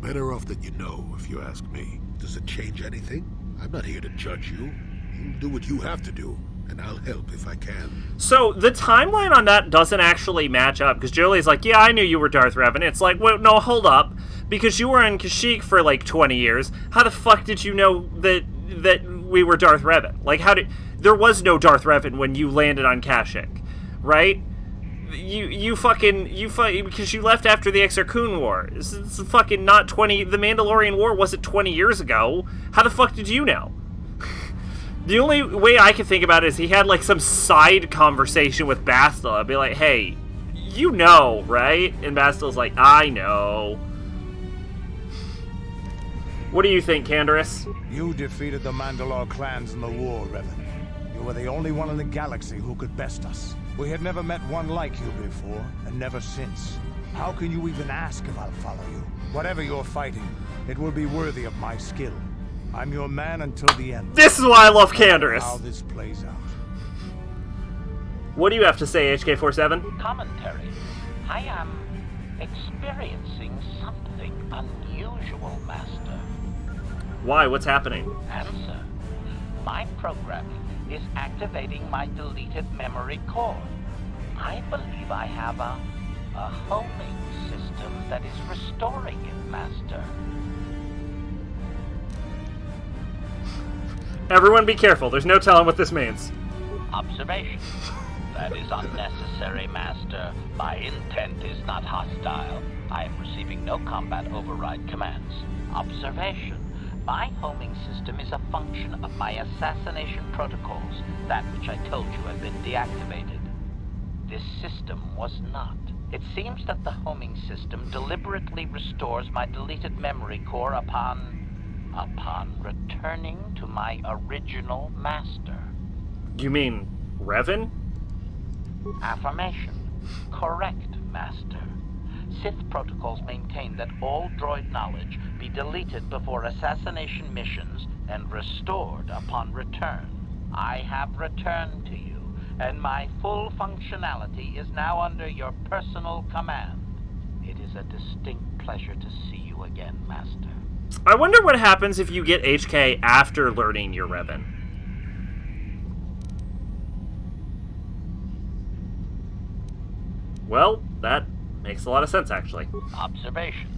Better off that you know, if you ask me. Does it change anything? I'm not here to judge you. You do what you have to do, and I'll help if I can. So the timeline on that doesn't actually match up, because Jolie's like, yeah, I knew you were Darth Revan. It's like, well, no, hold up. Because you were in Kashyyyk for like 20 years. How the fuck did you know that we were Darth Revan? Like, there was no Darth Revan when you landed on Kashyyyk, right? You fucking because you left after the Exar Kun War. It's fucking not 20. The Mandalorian War wasn't 20 years ago. How the fuck did you know? The only way I can think about it is he had like some side conversation with Bastila. Be like, hey, you know, right? And Bastila's like, I know. What do you think, Canderous? You defeated the Mandalore clans in the war, Revan. You were the only one in the galaxy who could best us. We had never met one like you before, and never since. How can you even ask if I'll follow you? Whatever you're fighting, it will be worthy of my skill. I'm your man until the end. This is why I love Canderous. How this plays out. What do you have to say, HK47? Commentary. I am experiencing something unusual, Master. Why? What's happening? Answer. My programming is activating my deleted memory core. I believe I have a homing system that is restoring it, Master. Everyone be careful. There's no telling what this means. Observation. That is unnecessary, Master. My intent is not hostile. I am receiving no combat override commands. Observation. My homing system is a function of my assassination protocols, that which I told you had been deactivated. This system was not. It seems that the homing system deliberately restores my deleted memory core upon returning to my original master. You mean Revan? Affirmation. Correct, Master. Sith protocols maintain that all droid knowledge be deleted before assassination missions and restored upon return. I have returned to you, and my full functionality is now under your personal command. It is a distinct pleasure to see you again, Master. I wonder what happens if you get HK after learning your Revan. Well, that makes a lot of sense, actually. Observation.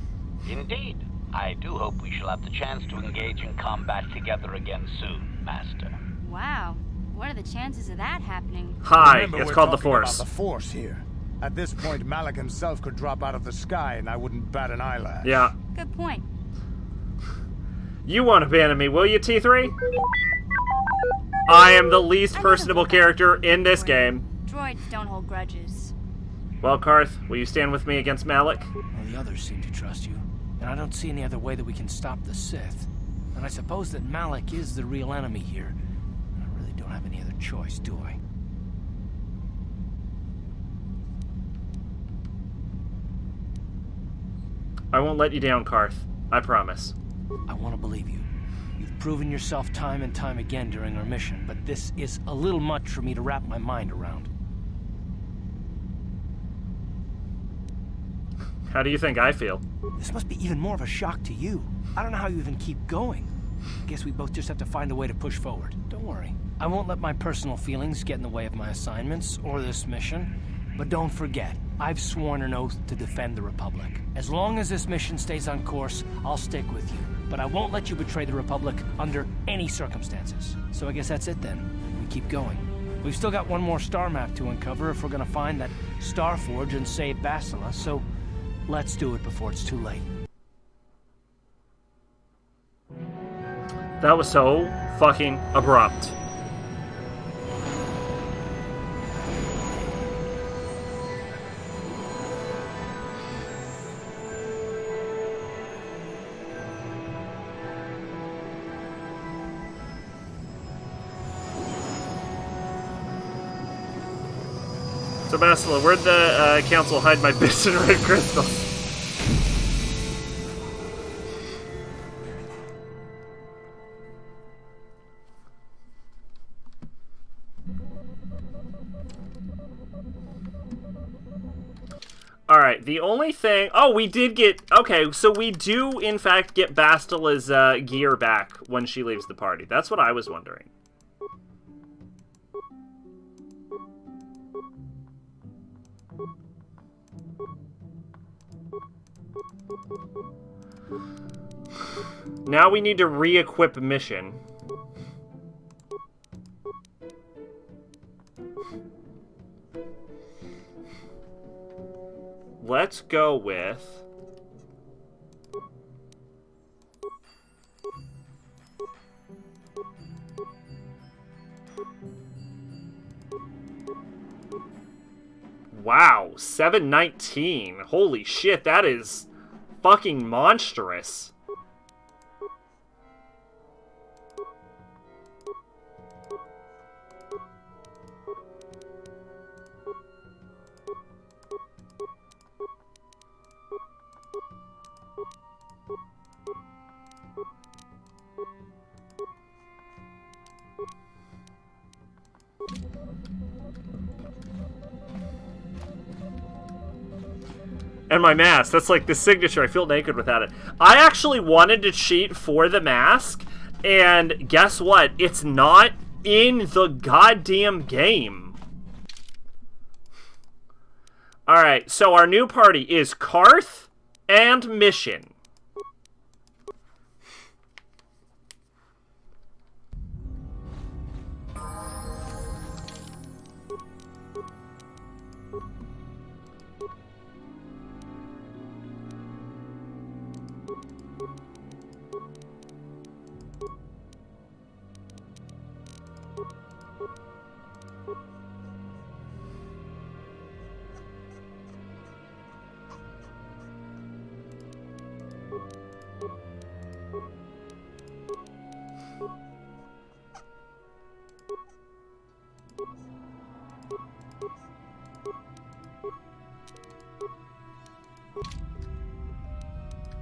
Indeed. I do hope we shall have the chance to engage in combat together again soon, Master. Wow. What are the chances of that happening? Hi, Remember, it's we're called the talking Force. about the Force here. At this point, Malak himself could drop out of the sky and I wouldn't bat an eyelash. Yeah. Good point. You won't abandon me, will you, T3? I am the least personable character in this game. Droids don't hold grudges. Well, Karth, will you stand with me against Malak? Well, the others seem to trust you, and I don't see any other way that we can stop the Sith. And I suppose that Malak is the real enemy here. I really don't have any other choice, do I? I won't let you down, Karth. I promise. I want to believe you. You've proven yourself time and time again during our mission, but this is a little much for me to wrap my mind around. How do you think I feel? This must be even more of a shock to you. I don't know how you even keep going. I guess we both just have to find a way to push forward. Don't worry. I won't let my personal feelings get in the way of my assignments or this mission. But don't forget, I've sworn an oath to defend the Republic. As long as this mission stays on course, I'll stick with you. But I won't let you betray the Republic under any circumstances. So I guess that's it then. We keep going. We've still got one more star map to uncover if we're gonna find that Star Forge and save Bastila, so let's do it before it's too late. That was so fucking abrupt. So, Bastila, where'd the council hide my bits and red crystals? Alright. Alright, the only thing... Oh, we did get... Okay, so we do, in fact, get Bastila's gear back when she leaves the party. That's what I was wondering. Now we need to re-equip mission. Let's go with... Wow, 719. Holy shit, that is fucking monstrous. And my mask. That's like the signature. I feel naked without it. I actually wanted to cheat for the mask, and guess what? It's not in the goddamn game. Alright, so our new party is Karth and Mission.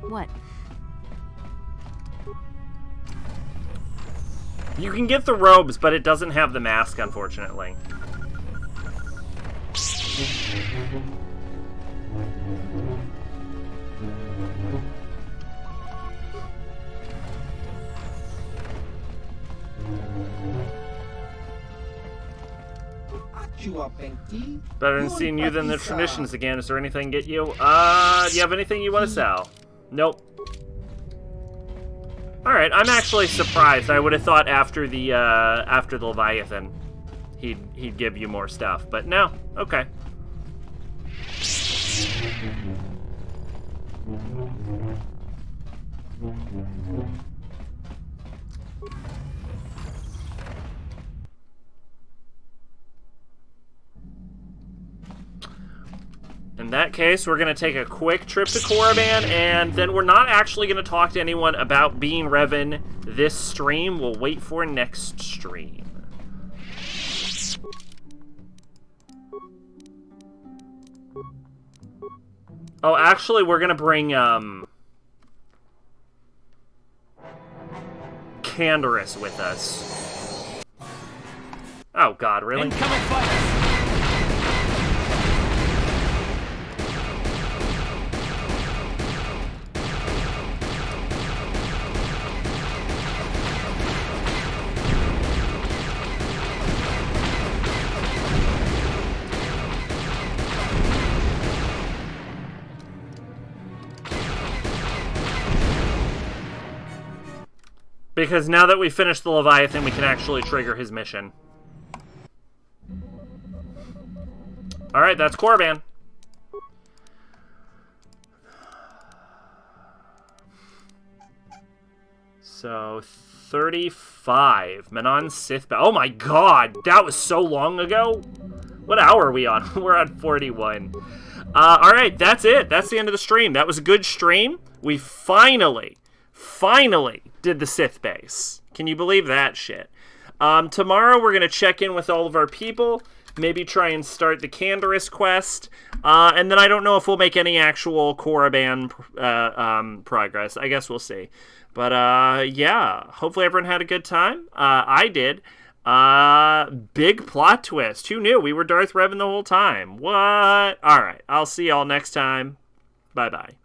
What? You can get the robes, but it doesn't have the mask, unfortunately. Better than seeing you than the traditions again. Is there anything get you? Do you have anything you want to sell? Nope. Alright, I'm actually surprised. I would have thought after the Leviathan he'd give you more stuff, but no. Okay. In that case, we're going to take a quick trip to Korriban, and then we're not actually going to talk to anyone about being Revan this stream. We'll wait for next stream. Oh, actually, we're going to bring, Canderous with us. Oh, God, really? Incoming fire! Because now that we finished the Leviathan, we can actually trigger his mission. Alright, that's Korriban. So, 35. Manon Sith... Oh my god! That was so long ago! What hour are we on? We're on 41. Alright, that's it. That's the end of the stream. That was a good stream. We finally did the Sith base. Can you believe that shit? Tomorrow we're going to check in with all of our people, maybe try and start the Canderous quest, and then I don't know if we'll make any actual Korriban progress. I guess we'll see. But yeah, hopefully everyone had a good time. I did. Big plot twist. Who knew? We were Darth Revan the whole time. What? Alright, I'll see y'all next time. Bye-bye.